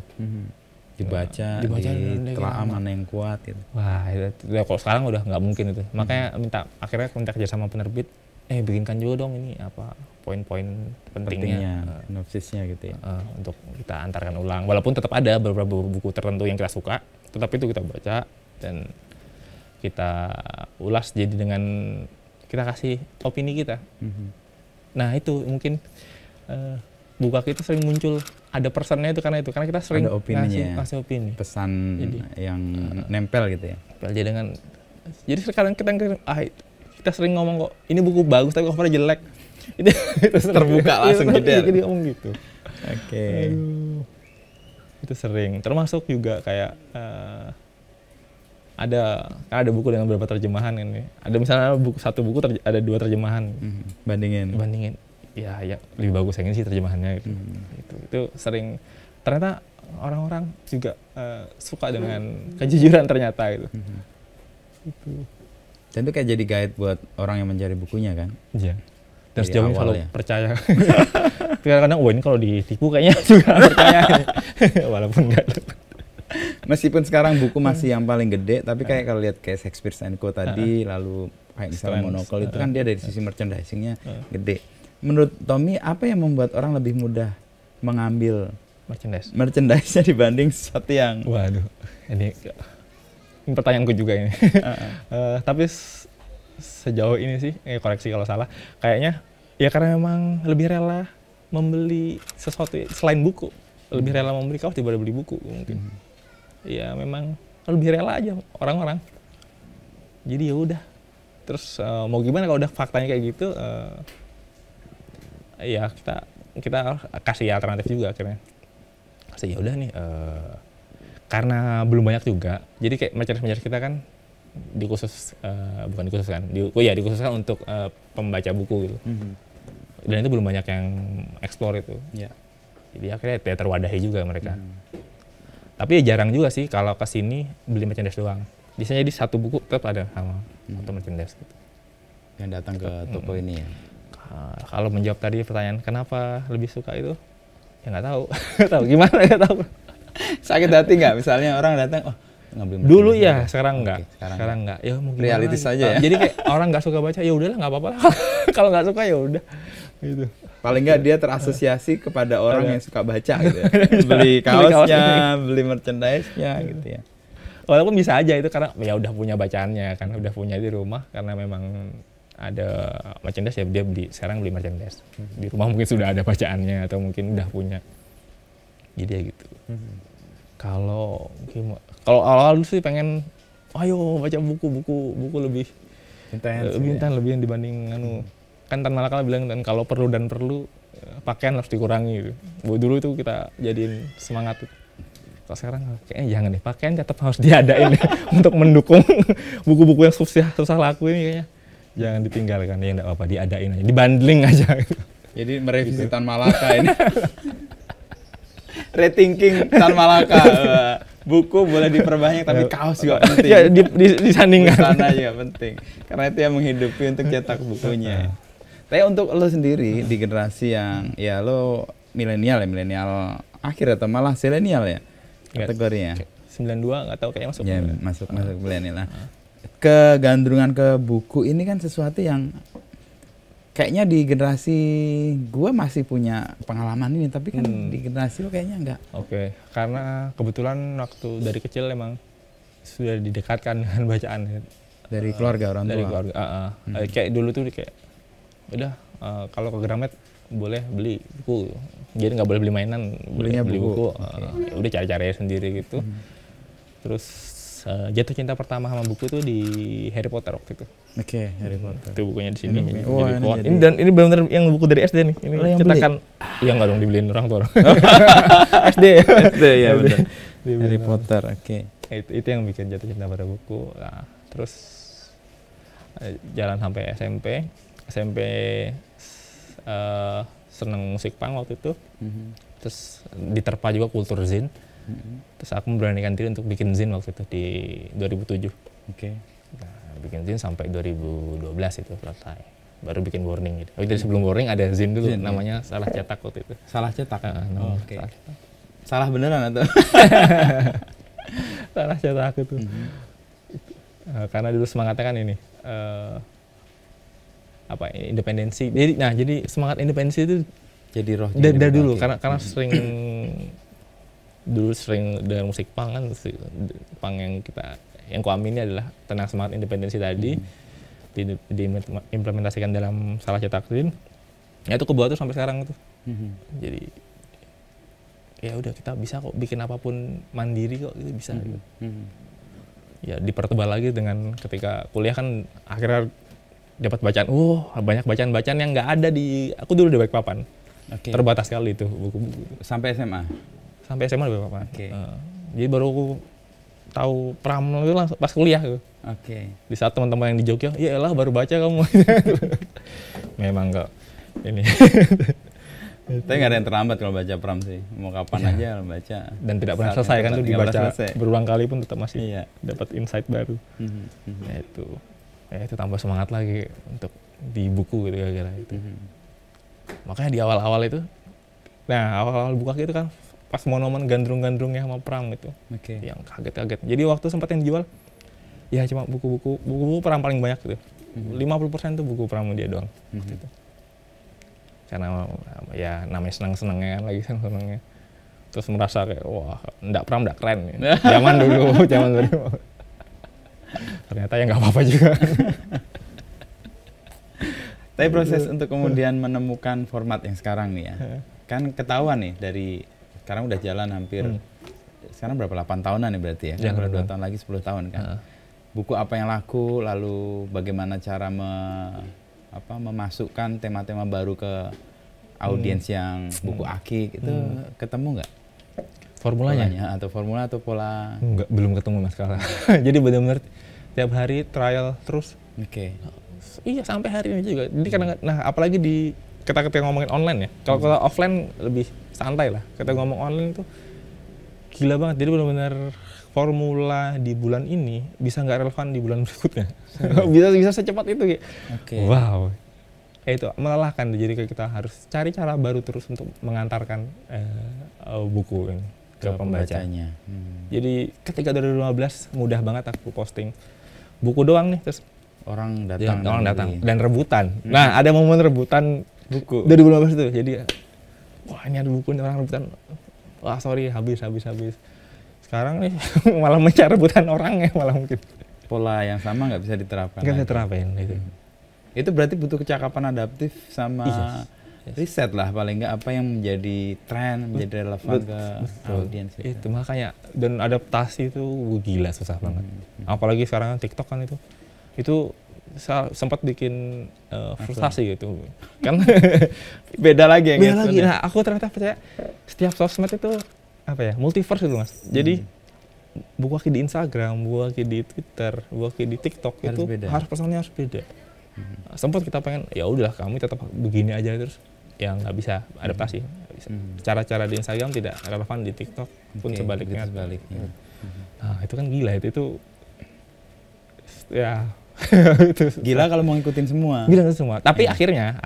Dibaca ditelaah mana yang kuat gitu. Wah, ya, kalau sekarang udah nggak mungkin itu. Makanya akhirnya minta kerja sama penerbit, bikinkan juga dong ini apa poin-poin pentingnya, sinopsisnya gitu ya. Untuk kita antarkan ulang. Walaupun tetap ada beberapa buku tertentu yang kita suka, tetap itu kita baca dan kita ulas jadi dengan kita kasih opini kita. Nah itu mungkin buku Kaki itu sering muncul ada personnya itu karena kita sering ngasih opini, pesan jadi, yang nempel gitu ya. Jadi sekarang kita sering ngomong kok ini buku bagus tapi covernya jelek. itu terbuka langsung jeder. Jadi ngomong gitu. Oke. Itu sering. Termasuk juga kayak ada buku dengan beberapa terjemahan kan. Ada misalnya satu buku ada 2 terjemahan. Bandingin. Ya lebih bagus yang ini sih terjemahannya gitu. Itu sering ternyata orang-orang juga suka dengan kejujuran ternyata gitu. Itu. Dan itu kayak jadi guide buat orang yang mencari bukunya kan? Iya. Dan sejauh ini selalu percaya. Kadang-kadang ini kalau ditipu kayaknya juga percaya. Walaupun enggak. Meskipun sekarang buku masih yang paling gede, tapi kayak kalau lihat kayak Shakespeare & Co tadi, lalu kayak misalnya Monocle itu kan dia dari sisi merchandising-nya gede. Menurut Tommy, apa yang membuat orang lebih mudah mengambil merchandise-nya dibanding sesuatu yang... Waduh, ini pertanyaanku juga ini. Tapi sejauh ini sih, koreksi kalau salah, kayaknya ya karena memang lebih rela membeli sesuatu selain buku. Lebih rela membeli kaos daripada beli buku mungkin. Ya memang lebih rela aja orang-orang. Jadi ya udah. Terus mau gimana kalau udah faktanya kayak gitu, ya kita kasih alternatif juga akhirnya. Kasih ya udah nih, karena belum banyak juga. Jadi kayak merchandise kita kan dikhususkan untuk pembaca buku gitu. Dan itu belum banyak yang explore itu. Jadi akhirnya ya terwadahi juga mereka. Tapi ya jarang juga sih kalau kesini beli merchandise doang. Biasanya di satu buku tetap ada sama atau merchandise gitu. Yang datang ke toko ini ya. Kalau menjawab tadi pertanyaan kenapa lebih suka itu, ya nggak tahu. Gimana nggak tahu. Sakit hati nggak misalnya orang datang, ngambil dulu ya, sekarang nggak. Sekarang nggak. Ya mungkin realistis saja ya. Jadi kayak orang nggak suka baca, ya udahlah nggak apa-apa. Kalau nggak suka ya udah. Gitu. Paling nggak dia terasosiasi kepada orang yang suka baca gitu ya. Beli kaosnya, beli merchandise-nya gitu ya. Walaupun bisa aja itu karena ya udah punya bacaannya kan, udah punya di rumah karena memang ada merchandise ya dia sekarang beli merchandise. Di rumah mungkin sudah ada bacaannya atau mungkin udah punya. Jadi ya gitu. Kalau awal-awal sih pengen ayo baca buku lebih intens lebih dibanding kan Tan Malaka bilang dan kalau perlu pakaian harus dikurangi gitu. Dulu itu kita jadiin semangat. Kalau sekarang kayaknya jangan deh, pakaian tetap harus diadain untuk mendukung buku-buku yang susah laku ini kayaknya. Jangan ditinggalkan, ya enggak apa-apa, diadain aja, dibundling aja. Jadi merevisi Tan Malaka ini. Rethinking Tan Malaka. Buku boleh diperbanyak tapi kaos juga penting. Ya, disandingkan. Sana juga penting. Karena itu yang menghidupi untuk cetak bukunya. Tapi untuk lo sendiri di generasi yang ya lo milenial akhir atau malah zilenial ya kategorinya. 92 nggak tahu kayaknya masuk. Ya, masuk milenial. Kegandrungan ke buku ini kan sesuatu yang kayaknya di generasi gue masih punya pengalaman ini, tapi kan di generasi lo kayaknya enggak. Oke, karena kebetulan waktu dari kecil emang sudah didekatkan dengan bacaan dari keluarga orang tua. Dari keluarga. Kayak dulu tuh kayak udah kalau ke Gramet boleh beli buku, jadi nggak boleh beli mainan, beli buku. Ya udah cari-cari sendiri gitu. Terus jatuh cinta pertama sama buku itu di Harry Potter waktu itu. Oke, Harry Potter. Itu bukunya di sini. Ini benar-benar yang buku dari SD nih. Ini cetakan. Iya nggak dong dibeliin orang tua. SD ya benar. Harry Potter. Oke. Itu yang bikin jatuh cinta pada buku. Nah, terus jalan sampai SMP seneng musik punk waktu itu. Terus diterpa juga kultur zin. Terus aku memberanikan diri untuk bikin zin waktu itu di 2007. Oke. Nah, bikin zin sampai 2012 itu selesai. Baru bikin warning gitu. Jadi sebelum warning ada zin dulu namanya Salah Cetak waktu itu. Salah Cetak. Oke. Salah beneran atau? Salah cetak itu. Karena dulu semangatnya kan ini independensi. Jadi semangat independensi itu Jadi roh dari dulu karena sering dengan musik punk kan, punk yang kuamini adalah tentang semangat independensi tadi diimplementasikan dalam Salah Cetak Scene. Ya itu kebawa tuh sampai sekarang tuh. Jadi ya udah kita bisa kok bikin apapun mandiri kok, gitu bisa. Gitu. Ya dipertebal lagi dengan ketika kuliah kan akhirnya dapat bacaan, banyak bacaan-bacaan yang nggak ada aku dulu di Balikpapan. Terbatas sekali itu buku-buku. Sampai SMA? Sampai SMA di Balikpapan. Jadi baru aku tahu Pram itu langsung pas kuliah gitu. Di saat teman-teman yang di Jogja, ya elah baru baca kamu. Memang enggak ini. Tapi nggak ada yang terlambat kalau baca Pram sih. Mau kapan aja baca. Dan tidak pernah selesai kan, tuh dibaca berulang kali pun tetap masih dapat insight baru. Ya itu tambah semangat lagi untuk di buku gitu gara-gara itu. Makanya di awal-awal itu, awal-awal buka itu kan pas momen gandrung-gandrungnya sama Pram itu, yang kaget-kaget. Jadi waktu sempat yang dijual, ya cuma buku-buku Pram paling banyak gitu. 50% tuh buku Pram dia doang. Gitu. Karena ya namanya senang-senangnya kan, lagi senang-senangnya. Terus merasa kayak, wah, Pram ndak keren. Ya. Zaman dulu. Ternyata ya nggak apa-apa juga. Tapi proses untuk kemudian menemukan format yang sekarang nih ya, kan ketahuan nih dari sekarang udah jalan hampir, sekarang berapa, 8 tahunan nih berarti ya, kan 2 tahun lagi 10 tahun kan. Buku apa yang laku, lalu bagaimana cara memasukkan tema-tema baru ke audiens yang buku akik itu ketemu nggak? Formulanya? Atau formula atau pola? Enggak, belum ketemu mas sekarang. Jadi benar-benar tiap hari trial terus. Iya sampai hari ini juga. Jadi apalagi kita ngomongin online ya. Kalau offline lebih santai lah. Kita ngomong online itu gila banget. Jadi benar-benar formula di bulan ini bisa nggak relevan di bulan berikutnya. bisa secepat itu. Wow. Itu melelahkan. Jadi kita harus cari cara baru terus untuk mengantarkan buku ini ke pembacanya. Jadi ketika 2015 mudah banget aku posting buku doang nih, terus orang datang dan rebutan. Nah, ada momen rebutan buku 2015 itu. Jadi wah ini ada buku, orang rebutan. Wah sorry habis. Sekarang nih malah mencari rebutan orang ya, malah mungkin. Pola yang sama nggak bisa diterapkan. Nggak bisa diterapin itu. Itu berarti butuh kecakapan adaptif sama riset lah paling nggak, apa yang menjadi tren, menjadi relevan ke audiens itu. Makanya dan adaptasi itu gila susah banget. Apalagi sekarang TikTok kan itu sempat bikin frustasi gitu kan. beda lagi. Nah aku ternyata percaya setiap sosmed itu multiverse itu mas. Jadi buku akik di Instagram, buku akik di Twitter, buku akik di TikTok harus itu beda. Personalnya harus beda. Sempat kita pengen ya udahlah kamu tetap begini aja, terus ya nggak bisa adaptasi. Cara-cara di Instagram tidak relevan di TikTok pun sebaliknya. Nah itu kan gila itu ya. Gila kalau mau ngikutin semua. Tapi akhirnya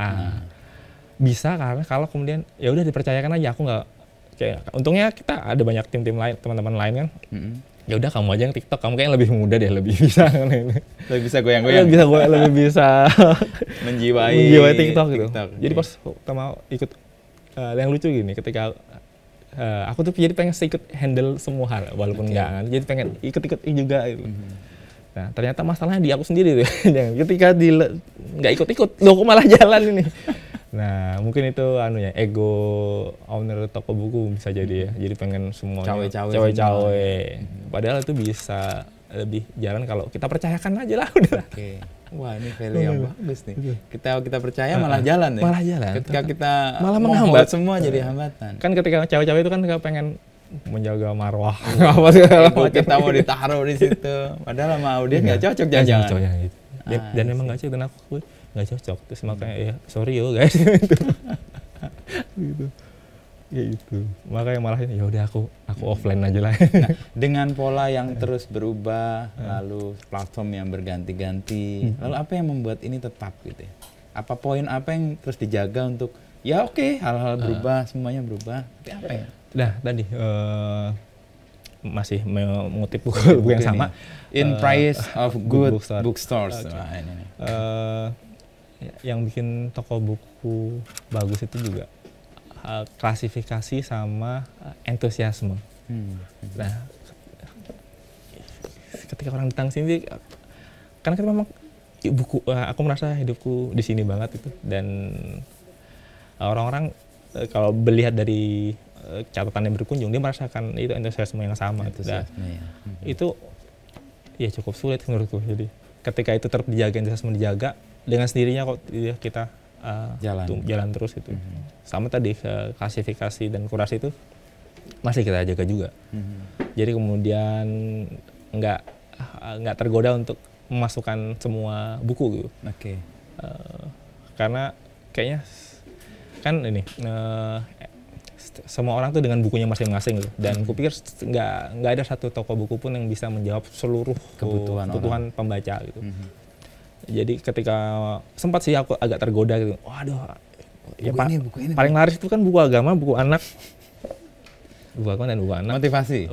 bisa karena kalau kemudian ya udah dipercayakan aja. Aku nggak untungnya kita ada banyak tim-tim lain, teman-teman lain kan. Ya udah kamu aja yang TikTok, kamu kayaknya lebih muda deh, lebih bisa goyang-goyang. Lebih bisa menjiwai TikTok gitu. Jadi pas pertama ikut yang lucu gini, ketika aku tuh jadi pengen ikut handle semua hal walaupun enggak kan. Jadi pengen ikut juga gitu. Nah, ternyata masalahnya di aku sendiri tuh. Ketika nggak ikut-ikut, loh kok malah jalan ini. Nah, mungkin itu ego owner toko buku bisa jadi ya. Jadi pengen semuanya cawe-cawe. Padahal itu bisa lebih jalan kalau kita percayakan aja lah udah. Wah, ini value yang bagus nih. Kita percaya malah jalan ya. Malah jalan. Ketika kita malah menghambat semua jadi hambatan. Kan ketika cawe-cawe itu kan pengen menjaga marwah. Kita mau ditaruh di situ. Padahal sama audiens nggak cocok jangan-jangan. Gitu. Dan memang nggak cocok, dan aku nggak cocok. Terus makanya ya sorry yo guys. gitu. Ya itu. Makanya malah ya udah aku offline aja lah. Nah, dengan pola yang terus berubah, lalu platform yang berganti-ganti, lalu apa yang membuat ini tetap gitu ya? Apa poin apa yang terus dijaga untuk ya hal-hal berubah, semuanya berubah. Tapi apa ya? Nah tadi masih mengutip buku yang sama. In Price of Good Bookstore. Bookstores. Okay. Wah, ini. Yang bikin toko buku bagus itu juga klasifikasi sama entusiasme. Nah, ketika orang datang sini, karena kan memang buku, aku merasa hidupku di sini banget itu, dan orang-orang kalau melihat dari catatan yang berkunjung, dia merasakan itu entusiasme yang sama. Itu ya cukup sulit menurutku. Jadi ketika itu tetap dijaga, entusiasme dijaga, dengan sendirinya kok kita jalan terus itu. Sama tadi klasifikasi dan kurasi itu masih kita jaga juga. Jadi kemudian nggak tergoda untuk memasukkan semua buku gitu. Karena kayaknya kan ini semua orang tuh dengan bukunya masing-masing gitu. Dan kupikir nggak ada satu toko buku pun yang bisa menjawab seluruh kebutuhan pembaca gitu. Jadi ketika sempat sih aku agak tergoda gitu. Waduh, buku ini paling laris itu kan buku agama, buku anak. Buku agama dan buku anak. Motivasi.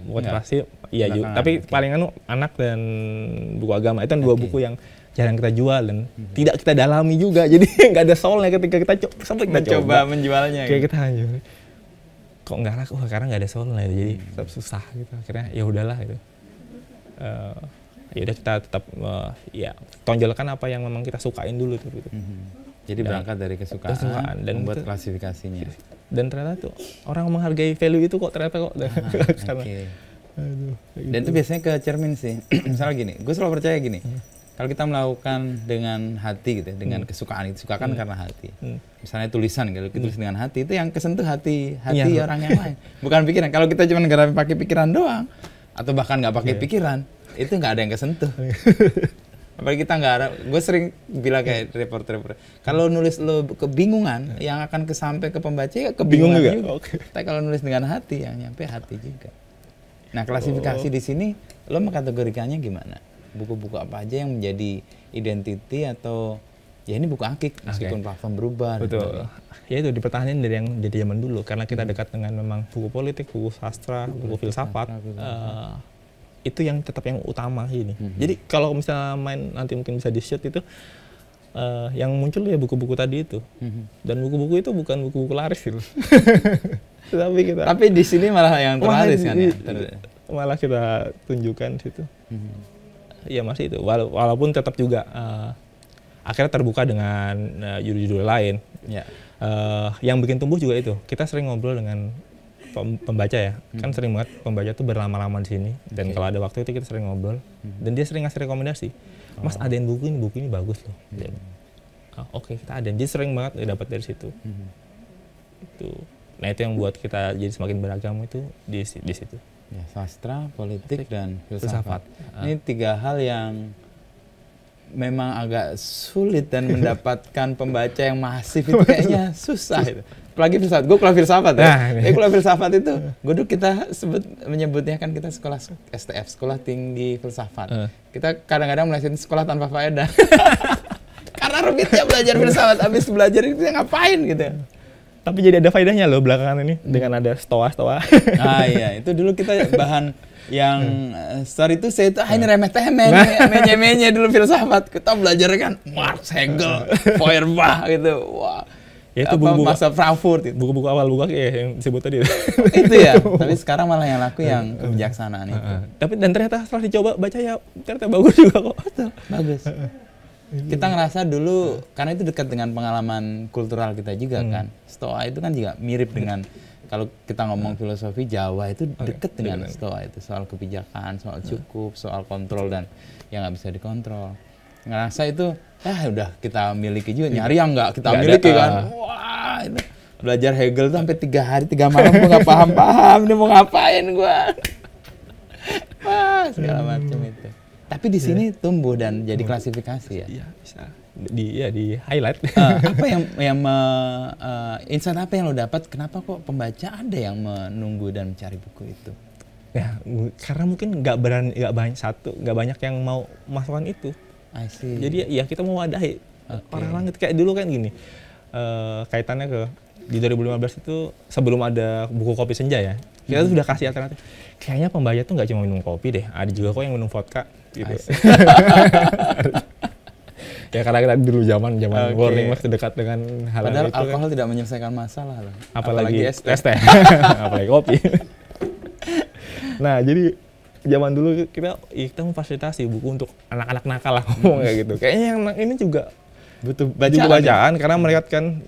Motivasi. Iya juga. Tapi paling anak dan buku agama itu kan dua buku yang jarang kita jual dan tidak kita dalami juga. Jadi nggak ada soalnya ketika kita coba menjualnya. Kayak kita hanya kok nggak laku karena nggak ada soalnya, jadi tetap susah gitu. Akhirnya ya udahlah gitu. Ya udah kita tetap ya tonjolkan apa yang memang kita sukain dulu tuh gitu. Jadi berangkat dari kesukaan dan membuat klasifikasinya. Dan ternyata tuh orang menghargai value itu kok ternyata kok. Dan itu biasanya ke cermin sih. Misalnya gini, gue selalu percaya gini. Kalau kita melakukan dengan hati gitu, dengan kesukaan itu, sukakan karena hati. Misalnya tulisan gitu, kita tulis dengan hati, itu yang kesentuh hati orang yang lain. Bukan pikiran. Kalau kita cuma nggak pakai pikiran doang, atau bahkan nggak pakai pikiran, itu nggak ada yang kesentuh. Apalagi kita nggak ada, gue sering bilang kayak reporter, kalau nulis lo kebingungan, yang akan sampai ke pembaca ya kebingungan juga. Tapi kalau nulis dengan hati, yang nyampe hati juga. Nah, klasifikasi di sini, lo mengkategorikannya gimana? Buku-buku apa aja yang menjadi identity atau ya ini buku akik meskipun platform berubah. Betul. Ya itu dipertahankan dari yang jadi zaman dulu karena kita dekat dengan memang buku politik, buku sastra, buku filsafat. Itu yang tetap yang utama ini. Jadi kalau misalnya main nanti mungkin bisa di-shoot itu yang muncul ya buku-buku tadi itu. Dan buku-buku itu bukan buku-buku laris gitu. Tapi di sini malah yang terlaris kan ya. Malah kita tunjukkan situ. Ya masih itu. Walaupun tetap juga akhirnya terbuka dengan judul-judul lain. Yang bikin tumbuh juga itu. Kita sering ngobrol dengan pembaca ya, kan sering banget pembaca tuh berlama-lama di sini, dan kalau ada waktu itu kita sering ngobrol, dan dia sering ngasih rekomendasi, Mas adain buku ini bagus loh. Oke, kita adain, dia sering banget dapat dari situ. Nah itu yang buat kita jadi semakin beragam itu di situ. Ya, sastra, politik, dan filsafat. Ini tiga hal yang memang agak sulit dan mendapatkan pembaca yang masif itu kayaknya susah itu. Apalagi filsafat, gue kuliah filsafat ya. Kuliah filsafat itu, kita menyebutnya kan kita sekolah STF, sekolah tinggi filsafat. Kita kadang-kadang melesetin sekolah tanpa faedah. Karena rumitnya belajar filsafat, habis belajar itu ngapain gitu. Tapi jadi ada faedahnya loh belakangan ini dengan ada stoa. Iya, itu dulu kita bahan yang story itu saya itu ini remeh-temeh, menye-menye dulu filsafat. Kita belajar kan Marx, Hegel, Feuerbach gitu. Wah. Ya itu buku-buku masa Frankfurt itu. Buku-buku awal buku ya yang disebut tadi. Itu ya. Tapi sekarang malah yang laku yang kebijaksanaan itu. Tapi dan ternyata setelah dicoba baca ya ternyata bagus juga kok. Bagus. Kita ngerasa dulu karena itu dekat dengan pengalaman kultural kita juga kan. Stoa itu kan juga mirip dengan kalau kita ngomong filosofi Jawa itu dekat dengan Stoa itu, soal kebijakan, soal cukup, soal kontrol dan yang nggak bisa dikontrol. Ngerasa itu udah kita miliki juga, nyari yang nggak kita miliki kan. Wah, itu belajar Hegel tuh sampai 3 hari 3 malam gue nggak paham ini mau ngapain gue. Wah, segala macam itu. Tapi di sini tumbuh dan jadi klasifikasi ya. Iya, bisa. Di highlight. Apa yang insight apa yang lo dapat? Kenapa kok pembaca ada yang menunggu dan mencari buku itu? Ya, karena mungkin nggak banyak yang mau masukkan itu. Jadi ya kita mau wadahi orang-orang itu kayak dulu kan gini. Kaitannya ke di 2015 itu sebelum ada buku kopi senja ya, kita tuh udah kasih alternatif. Kayaknya pembaca tuh nggak cuma minum kopi deh, ada juga kok yang minum vodka gitu. Ya karena kita dulu zaman warning masih dekat dengan hal Padahal itu. alkohol tidak menyelesaikan masalah loh. Apalagi es teh. Apalagi kopi. Nah, jadi zaman dulu kita memfasilitasi buku untuk anak-anak nakal lah ngomong kayak gitu. Kayaknya yang ini juga butuh bacaan karena mereka kan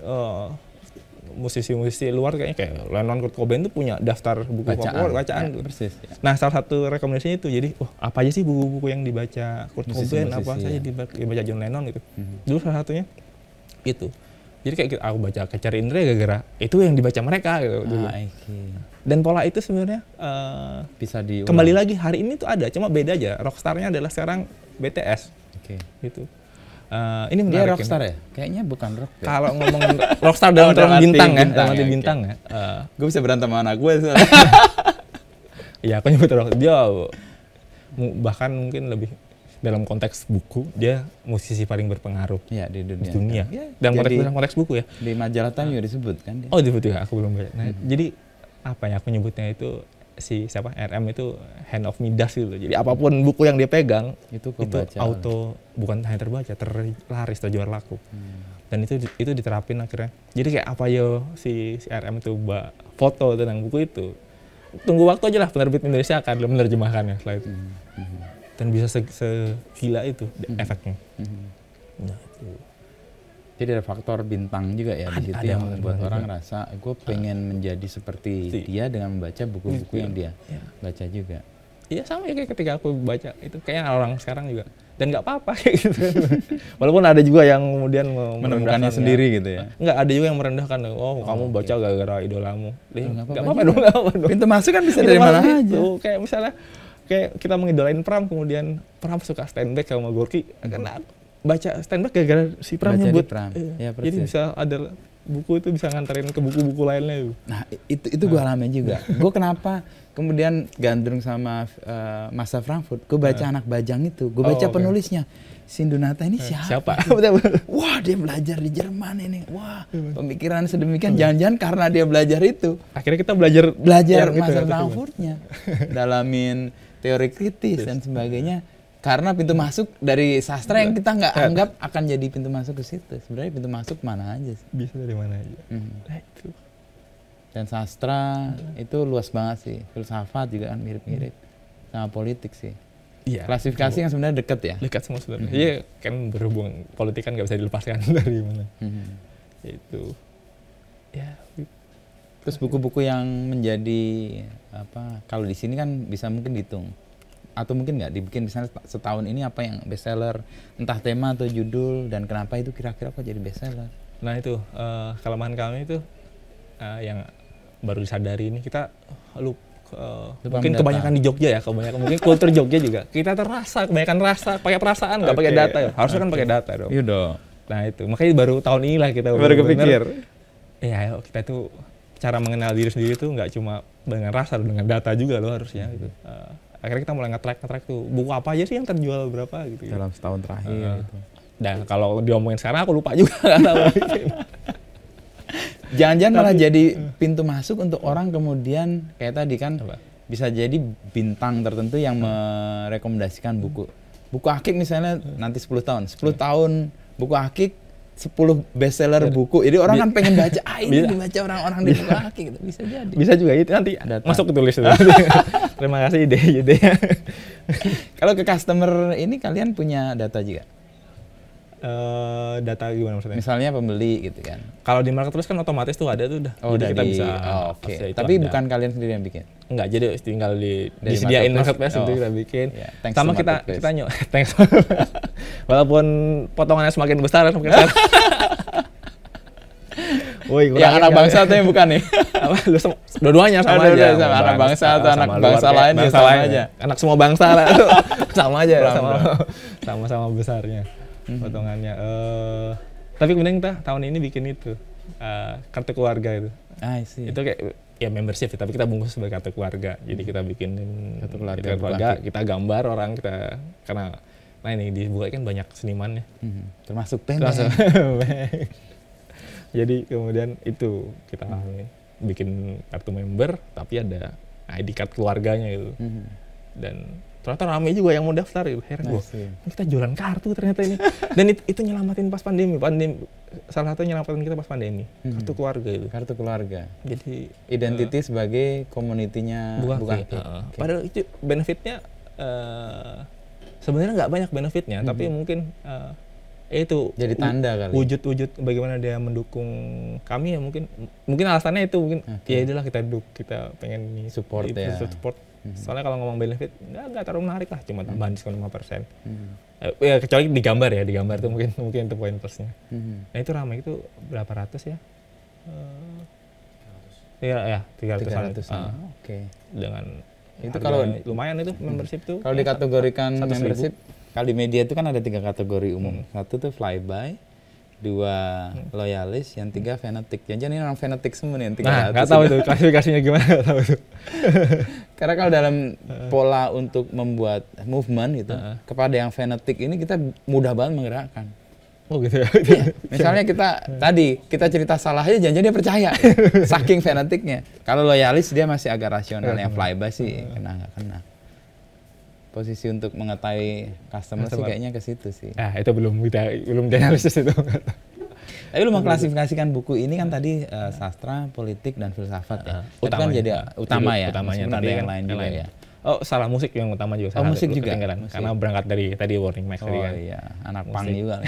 musisi-musisi luar kayaknya kayak Lennon, Kurt Cobain tuh punya daftar buku favorit bacaan. Ya, persis. Ya. Nah, salah satu rekomendasinya itu jadi, apa aja sih buku-buku yang dibaca Kurt Cobain, apa saja dibaca John Lennon gitu. Dulu salah satunya itu. Jadi kayak aku baca Kejar Indra gara-gara itu yang dibaca mereka gitu dulu. Dan pola itu sebenarnya bisa diulang. Kembali lagi hari ini tuh ada, cuma beda aja. Rockstar-nya adalah sekarang BTS. Gitu. Ini menarik. Dia rockstar ya? Kayaknya bukan rock ya? Kalau ngomong rockstar dalam bintang ya, dalam bintang ya. Gue bisa berantem sama anak gue. Iya, aku nyebut rock. Dia bahkan mungkin lebih dalam konteks buku, dia musisi paling berpengaruh di dunia. Ya, dalam konteks buku ya. Di majalah Time juga disebut kan dia. Oh, disebut ya, aku belum baca. Nah, jadi apa ya aku nyebutnya itu RM itu hand of Midas gitu. Jadi apapun buku yang dia pegang itu auto bukan hanya terbaca, terlaris, terjual laku. Dan itu diterapin akhirnya. Jadi kayak apa si RM itu foto tentang buku itu. Tunggu waktu aja lah penerbit Indonesia akan menerjemahkannya setelah itu. Dan bisa segila itu efeknya. Nah, itu. Jadi ada faktor bintang juga ya di situ yang membuat orang rasa gue pengen menjadi seperti dia dengan membaca buku-buku yang dia baca juga. Iya sama ya kayak ketika aku baca itu kayaknya orang sekarang juga dan nggak apa-apa kayak gitu. Walaupun ada juga yang kemudian menemukannya sendiri gitu ya. Nggak, ada juga yang merendahkan. Kamu baca gara-gara idolamu. Nggak apa-apa dong. Pintu masuk kan bisa dari mana aja. Kayak misalnya kayak kita mengidolain Pram, kemudian Pram suka Stand Back sama Gorky karena baca Stand Back gara-gara si Pram nyebut. Ya, jadi bisa ada buku itu bisa nganterin ke buku-buku lainnya. Nah itu gue alamin juga. Gue kenapa kemudian gandrung sama Masa Frankfurt. Gue baca Anak Bajang itu. Gue baca penulisnya. Sindunata ini siapa? Wah, dia belajar di Jerman ini. Wah, pemikiran sedemikian. Jangan-jangan karena dia belajar itu. Akhirnya kita belajar Masa Frankfurtnya. Dalamin teori kritis dan sebagainya. Karena pintu masuk dari sastra yang kita nggak anggap akan jadi pintu masuk ke situ. Sebenarnya pintu masuk mana aja sih? Bisa dari mana aja. Nah, itu. Dan sastra itu luas banget sih. Filsafat juga kan mirip-mirip sama politik sih. Iya. Klasifikasi yang sebenarnya dekat ya. Dekat semua sebenarnya. Iya, kan berhubung politik kan nggak bisa dilepaskan dari mana. Itu. Ya. Terus buku-buku yang menjadi apa? Kalau di sini kan bisa mungkin dihitung. Atau mungkin nggak dibikin misalnya setahun ini apa yang bestseller, entah tema atau judul, dan kenapa itu kira-kira kok jadi bestseller. Nah itu kelemahan kami itu yang baru disadari ini kita mungkin kebanyakan di Jogja ya, mungkin kultur Jogja juga kita terasa kebanyakan rasa pakai perasaan nggak pakai data ya. Harusnya kan pakai data dong. Iya dong. Nah itu makanya baru tahun ini lah kita baru kepikir. Iya, kita tuh cara mengenal diri sendiri tuh nggak cuma dengan rasa, dengan data juga loh harusnya gitu. Akhirnya kita mulai nge-track tuh buku apa aja sih yang terjual berapa gitu dalam setahun terakhir gitu. Dan kalau diomongin sekarang aku lupa juga nggak tahu. Jangan-jangan malah jadi pintu masuk untuk orang kemudian kayak tadi kan bisa jadi bintang tertentu yang merekomendasikan buku Akik misalnya nanti 10 tahun buku Akik 10 bestseller buku. Jadi orang kan pengen baca, ini dibaca orang-orang di buku Akik gitu. Bisa jadi. Bisa juga itu nanti masuk ke tulis itu. Terima kasih ide-ide. Kalau ke customer ini kalian punya data juga? Data gimana maksudnya? Misalnya pembeli gitu kan. Kalau di marketplace kan otomatis tuh ada tuh udah. Jadi kita bisa. Oke. Tapi bukan kalian sendiri yang bikin? Enggak, jadi tinggal disediain marketplace untuk kita bikin. Sama kita thanks. Walaupun potongannya semakin besar semakin besar. Woi, yang anak bangsa tuh yang bukan nih. Dua-duanya sama aja. Anak bangsa atau anak bangsa lain ya sama aja. Anak semua bangsa lah. Sama aja, sama-sama besarnya potongannya. Tapi kemudian kita tahun ini bikin itu kartu keluarga itu. Itu kayak ya membership, tapi kita bungkus sebagai kartu keluarga. Jadi kita bikin kartu keluarga, kita gambar orang kita karena ini dibuka kan banyak senimannya. Termasuk Peng. Jadi kemudian itu kita bikin kartu member, tapi ada ID card keluarganya gitu. Dan ternyata ramai juga yang mau daftar gitu. Heran gue, kita jualan kartu ternyata ini. Dan itu nyelamatin pas pandemi. Salah satu nyelamatin kita pas pandemi. Kartu keluarga itu. Kartu keluarga. Jadi identity sebagai komunitinya bukan. Padahal itu benefitnya sebenarnya nggak banyak benefitnya, tapi mungkin itu jadi tanda kali. Wujud bagaimana dia mendukung kami ya, mungkin alasannya itu mungkin ya itulah kita pengen support ya. Support. Soalnya kalau ngomong benefit nggak terlalu menarik lah, cuma tambahan diskon 5%. Ya kecuali di gambar itu mungkin itu poin plusnya. Nah itu ramai itu berapa ratus ya? Ya 300-an. Oke. Dengan itu kalau lumayan itu membership tuh. Kalau dikategorikan membership, kalau di media itu kan ada 3 kategori umum. 1 tuh flyby, 2 loyalis, yang 3 fanatik. Jangan ini orang fanatik semua nih yang 300. Nah, nggak tahu itu klasifikasinya gimana, nggak tahu itu. Karena kalau dalam pola untuk membuat movement gitu, kepada yang fanatik ini kita mudah banget menggerakkan. Oh gitu ya. Misalnya kita cerita salah aja, jangan dia percaya. Saking fanatiknya. Kalau loyalis dia masih agak rasional, yang flyby sih nggak kena. Posisi untuk mengetahui customer sih kayaknya ke situ sih. Itu belum dianalisis itu. Tapi lu mengklasifikasikan buku ini kan tadi sastra, politik, dan filsafat ya. Itu kan jadi utama ya. Utamanya ada yang lain juga ya. Oh salah, musik yang utama juga. Musik juga. Musik. Karena berangkat dari tadi Warning Max tadi kan. Oh iya, anak punk juga.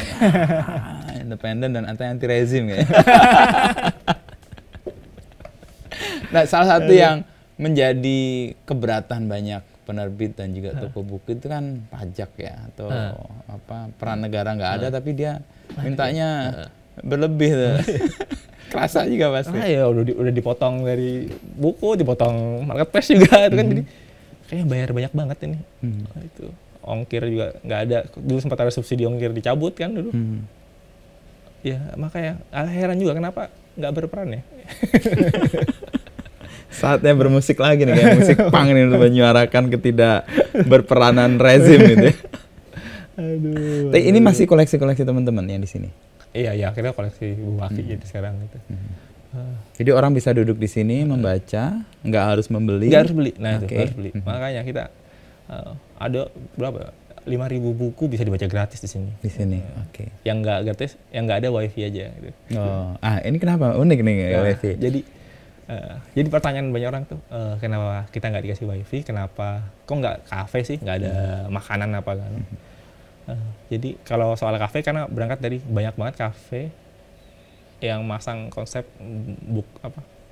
Independen dan anti-rezim ya. Nah, salah satu yang menjadi keberatan banyak penerbit dan juga toko buku itu kan pajak ya, atau peran negara nggak ada tapi dia mintanya berlebih tuh. Kerasa juga pasti. Ya udah dipotong dari buku, dipotong marketplace juga itu kan, jadi kayaknya bayar banyak banget ini. Itu ongkir juga nggak ada, dulu sempat ada subsidi ongkir dicabut kan dulu. Ya makanya heran juga kenapa nggak berperan ya. Saatnya bermusik lagi nih, kayak musik punk ini untuk menyuarakan ketidak berperanan rezim gitu ya. Tapi ini masih koleksi-koleksi teman-teman yang di sini. Iya, akhirnya koleksi buku Aki gitu sekarang gitu. Jadi orang bisa duduk di sini membaca, nggak harus membeli. Nggak harus beli. Nah, itu harus beli. Makanya kita ada berapa? 5.000 buku bisa dibaca gratis di sini. Di sini, oke. Yang nggak gratis, yang nggak ada wifi aja. Gitu. Oh, ini kenapa unik nih wifi? Jadi pertanyaan banyak orang tuh, kenapa kita nggak dikasih wifi? Kenapa? Kok nggak kafe sih? Nggak ada makanan apa kan? Jadi kalau soal kafe, karena berangkat dari banyak banget kafe yang masang konsep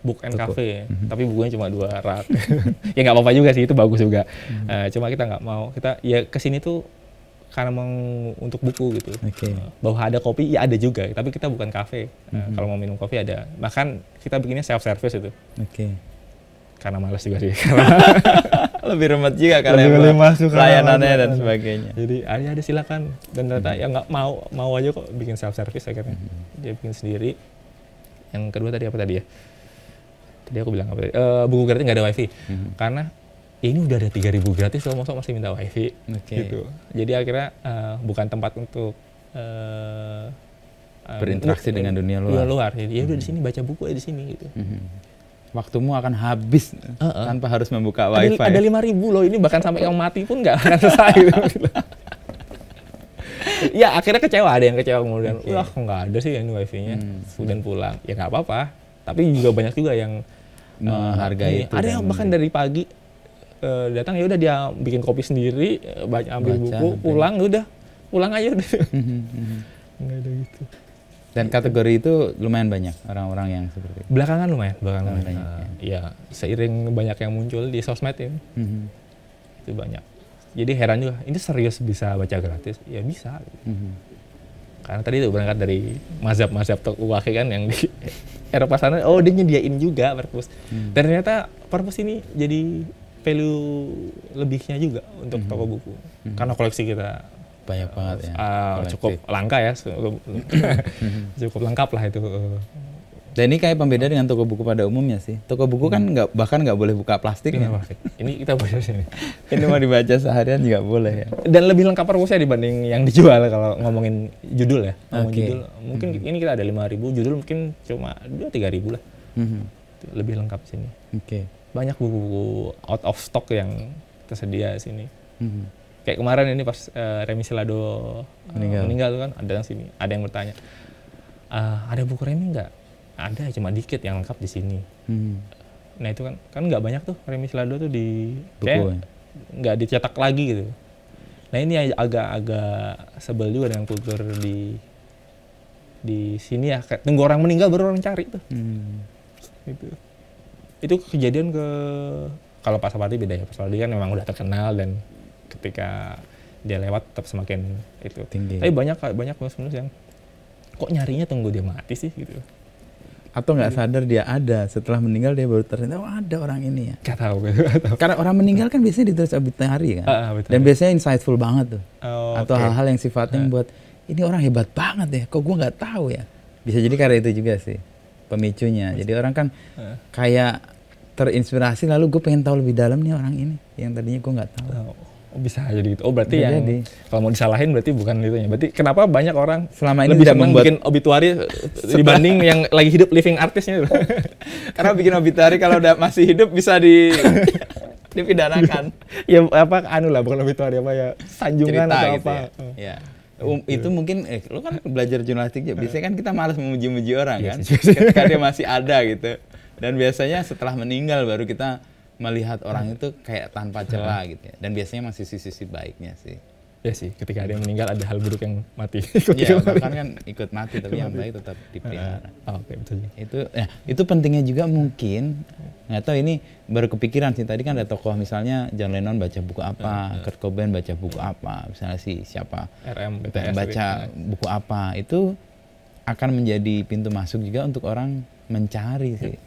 book and cafe, tapi bukunya cuma 2 rak. Ya nggak apa-apa juga sih, itu bagus juga. Cuma kita nggak mau, kita ya kesini tuh karena mau untuk buku gitu. Bahwa ada kopi, ya ada juga, tapi kita bukan kafe. Kalau mau minum kopi ada, bahkan kita bikinnya self service itu. Karena malas juga sih. Lebih remet juga karena layanannya dan sebagainya. Jadi ada silakan, dan ternyata ya nggak mau aja kok bikin self service akhirnya. Dia bikin sendiri. Yang kedua tadi apa tadi ya? Tadi aku bilang apa? Buku gratis nggak ada wifi. Karena ya ini udah ada 3.000 gratis, loh, masa masih minta wifi gitu. Jadi akhirnya bukan tempat untuk berinteraksi dengan dunia luar. Jadi ya udah di sini baca buku di sini gitu. Waktumu akan habis tanpa harus membuka wifi. Ada 5.000 loh, ini bahkan sampai kamu mati pun nggak akan selesai gitu. Ya akhirnya kecewa, ada yang kecewa kemudian, wah kok nggak ada sih ini wifi-nya, kemudian pulang. Ya nggak apa-apa, tapi juga banyak juga yang menghargai itu. Ada yang bahkan dari pagi datang, ya udah dia bikin kopi sendiri, ambil buku, pulang aja udah. Nggak ada gitu. Dan kategori itu lumayan banyak orang-orang yang seperti itu. Belakangan lumayan. Ya seiring banyak yang muncul di sosmed ya, itu banyak. Jadi heran juga, ini serius bisa baca gratis? Ya bisa. Karena tadi itu berangkat dari mazhab taqwa kan yang di Eropa sana, dia nyediain juga perpus. Dan ternyata perpus ini jadi value lebihnya juga untuk toko buku. Karena koleksi kita banyak banget ya. Cukup langka ya, cukup lengkap lah itu. Dan ini kayak pembeda dengan toko buku pada umumnya sih. Toko buku kan bahkan nggak boleh buka plastiknya. Ini kita baca sini. Ini mau dibaca seharian juga boleh ya. Dan lebih lengkap perpusnya dibanding yang dijual kalau ngomongin judul ya. Ngomong Oke. judul, mungkin ini kita ada 5.000, judul mungkin cuma 2-3 ribu lah. Lebih lengkap sini. Oke. Banyak buku-buku out of stock yang tersedia di sini. Kayak kemarin ini pas Remy Selado meninggal tuh kan, ada yang sini, ada yang bertanya, ada buku Remy nggak? Ada, cuma dikit yang lengkap di sini. Nah itu kan nggak banyak tuh Remy Selado tuh di Buku, nggak dicetak lagi gitu. Nah ini agak sebel juga dengan kultur di sini ya. Kayak tunggu orang meninggal baru orang cari tuh. Itu kejadian kalau Pak Sapardi beda ya. Pak Sapardi kan memang udah terkenal dan ketika dia lewat tetap semakin itu tinggi. Tapi banyak penulis yang kok nyarinya tunggu dia mati sih gitu. Atau nggak sadar dia ada, setelah meninggal dia baru ternyata ada orang ini ya. Gak tahu gitu. Karena orang meninggal kan biasanya ditulis obituary kan. Betul. Dan biasanya insightful banget tuh. Atau Oke. hal-hal yang sifatnya buat ini orang hebat banget ya, kok gue nggak tahu ya. Bisa jadi karena itu juga sih pemicunya. Jadi orang kan kayak terinspirasi lalu gue pengen tahu lebih dalam nih orang ini yang tadinya gue nggak tahu. Oh, bisa jadi gitu. Oh berarti Bisa yang jadi. kalau mau disalahin berarti bukan itunya. Berarti kenapa banyak orang Selama ini lebih tidak senang membuat bikin obituary dibanding yang lagi hidup living artisnya itu. karena bikin obituary kalau udah masih hidup bisa dipidanakan. Ya apa anu lah, bukan obituary apa ya, sanjungan Cerita atau gitu apa. ya. Itu mungkin lu kan belajar jurnalistik juga. Biasanya kan kita malas memuji-muji orang kan. Yes. Ketika dia masih ada gitu. Dan biasanya setelah meninggal baru kita melihat orang itu kayak tanpa celah gitu ya. Dan biasanya masih sisi-sisi baiknya sih. Ya sih, ketika ada yang meninggal ada hal buruk yang mati. Iya, bahkan kan ikut mati tapi yang baik tetap dipelihara. Oke, betul. Itu pentingnya juga mungkin. Nggak tahu ini baru kepikiran sih. Tadi kan ada tokoh misalnya John Lennon baca buku apa, Kurt Cobain baca buku apa, misalnya siapa RM, BTS baca buku apa. Itu akan menjadi pintu masuk juga untuk orang mencari sih.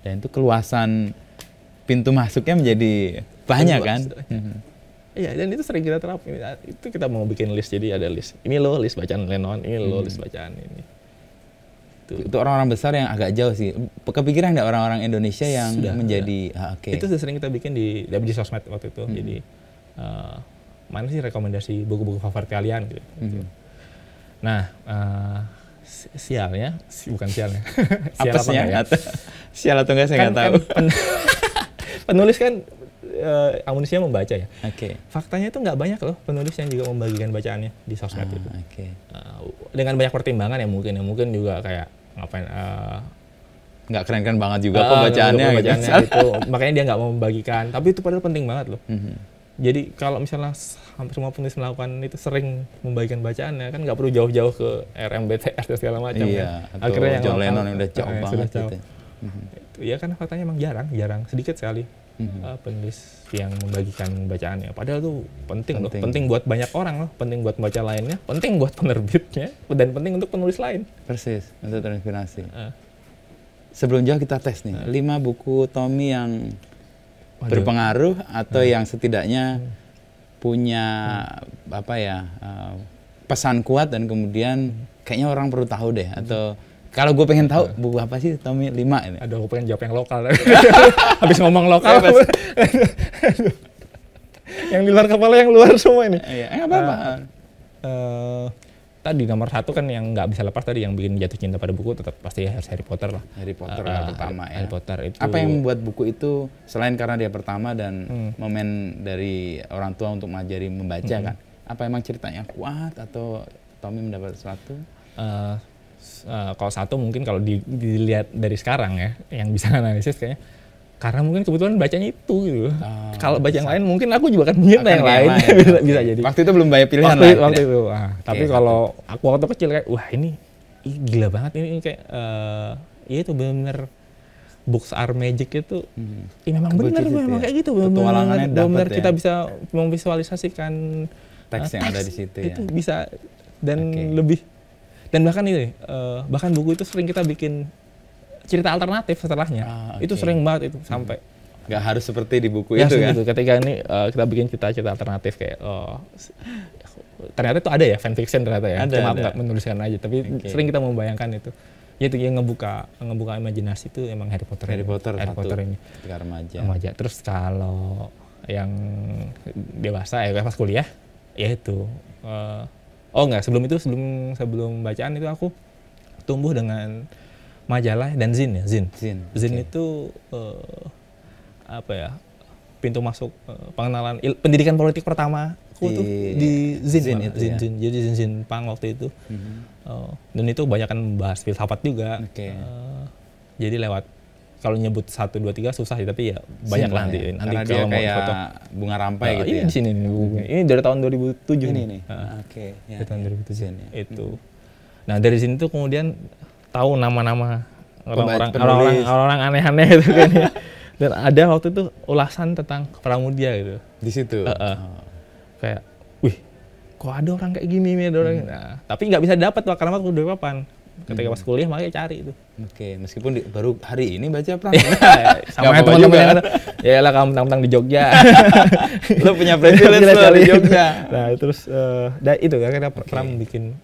Dan itu keluasan pintu masuknya menjadi banyak kan. Iya, dan itu sering kita terapin. Itu kita mau bikin list, jadi ada list. Ini loh list bacaan Lennon, ini loh list bacaan ini. Itu orang-orang besar yang agak jauh sih. Kepikiran nggak orang-orang Indonesia yang Sudah, menjadi oke. Itu sudah sering kita bikin di sosmed waktu itu. Jadi mana sih rekomendasi buku-buku favorit kalian gitu. Nah, sialnya, bukan sialnya. Sial apa enggak ya? Sial atau enggak saya nggak tahu. Penulis kan manusia membaca ya. Oke. Faktanya itu nggak banyak loh penulis yang juga membagikan bacaannya di sosmed itu. Oke. Dengan banyak pertimbangan ya mungkin juga kayak ngapain Nggak keren-keren banget juga pembacaannya gitu. Makanya dia nggak mau membagikan. Tapi itu padahal penting banget loh. Jadi kalau misalnya hampir semua penulis melakukan itu sering membagikan bacaannya kan nggak perlu jauh-jauh ke RMBTS dan segala macam. Iya. Kan. Atau Akhirnya yang John Lennon yang udah jauh banget gitu. Ya kan faktanya emang jarang sedikit sekali penulis yang membagikan bacaannya. Padahal tuh penting loh, penting buat banyak orang loh, penting buat pembaca lainnya, penting buat penerbitnya, dan penting untuk penulis lain. Persis, untuk terinspirasi. Sebelum jauh kita tes nih, 5 buku Tommy yang berpengaruh atau yang setidaknya punya pesan kuat dan kemudian kayaknya orang perlu tahu deh, atau kalau gue pengen tahu buku apa sih Tommy 5 ini? Aduh, gue pengen jawab yang lokal. Habis ngomong lokal. Yang di luar kepala yang luar semua ini. Iya, apa-apa. Tadi nomor 1 kan yang nggak bisa lepas tadi, yang bikin jatuh cinta pada buku tetap pasti Harry Potter lah. Harry Potter yang pertama ya. Harry Potter itu. Apa yang membuat buku itu selain karena dia pertama dan momen dari orang tua untuk mengajari membaca kan? Apa emang ceritanya kuat atau Tommy mendapat sesuatu? Kalau satu mungkin kalau dilihat dari sekarang ya, yang bisa analisis kayaknya karena mungkin kebetulan bacanya itu gitu. Kalau baca yang lain mungkin aku juga akan minta yang lain. Bisa jadi. Waktu itu belum banyak pilihan waktu itu. Tapi kalau aku waktu kecil kayak wah ini gila banget ini kayak ya itu benar books are magic itu. Memang benar memang kayak gitu. Benar kita bisa memvisualisasikan teks yang ada di situ ya. Itu bisa dan lebih. Dan bahkan ini, bahkan buku itu sering kita bikin cerita alternatif setelahnya. Itu sering banget itu sampai. Nggak harus seperti di buku itu kan? Gitu. Ketika ini kita bikin cerita alternatif kayak, ternyata itu ada ya fanfiction ternyata ya. Cuma aku nggak menuliskan aja, tapi sering kita membayangkan itu. Ya itu yang ngebuka imajinasi itu emang Harry Potter Harry Potter ini ketika remaja. Terus kalau yang dewasa ya pas kuliah ya itu sebelum bacaan itu aku tumbuh dengan majalah dan zin Okay. itu apa ya, pintu masuk pengenalan pendidikan politik pertama aku tuh di zin itu ya? Jadi zin pang waktu itu. Dan itu kebanyakan bahas filsafat juga. Okay. Jadi lewat, kalau nyebut 1, 2, 3 susah sih, tapi ya banyak lah nanti. Karena dia kalau mau kayak foto bunga rampai gitu iya, ya. di sini nih bukunya. Ini dari tahun 2007 Ini nih. nih. Oke. Ya, Dari tahun 2007 Zin, ya. itu. Nah dari sini tuh kemudian tahu nama-nama Penulis. orang aneh-aneh gitu kan ya. Dan ada waktu itu ulasan tentang Pramudia gitu. Di situ. Kayak, wih, kok ada orang kayak gini nih, ada orang. Nah, tapi nggak bisa dapat karena waktu udah papan. Ketika pas kuliah makanya cari itu. Oke, meskipun baru hari ini baca Pram. Sama teman-teman yang ada. Ya lah, kamu mentang-mentang di Jogja. Lo punya privilege lo di Jogja. Nah terus itu karena Pram bikin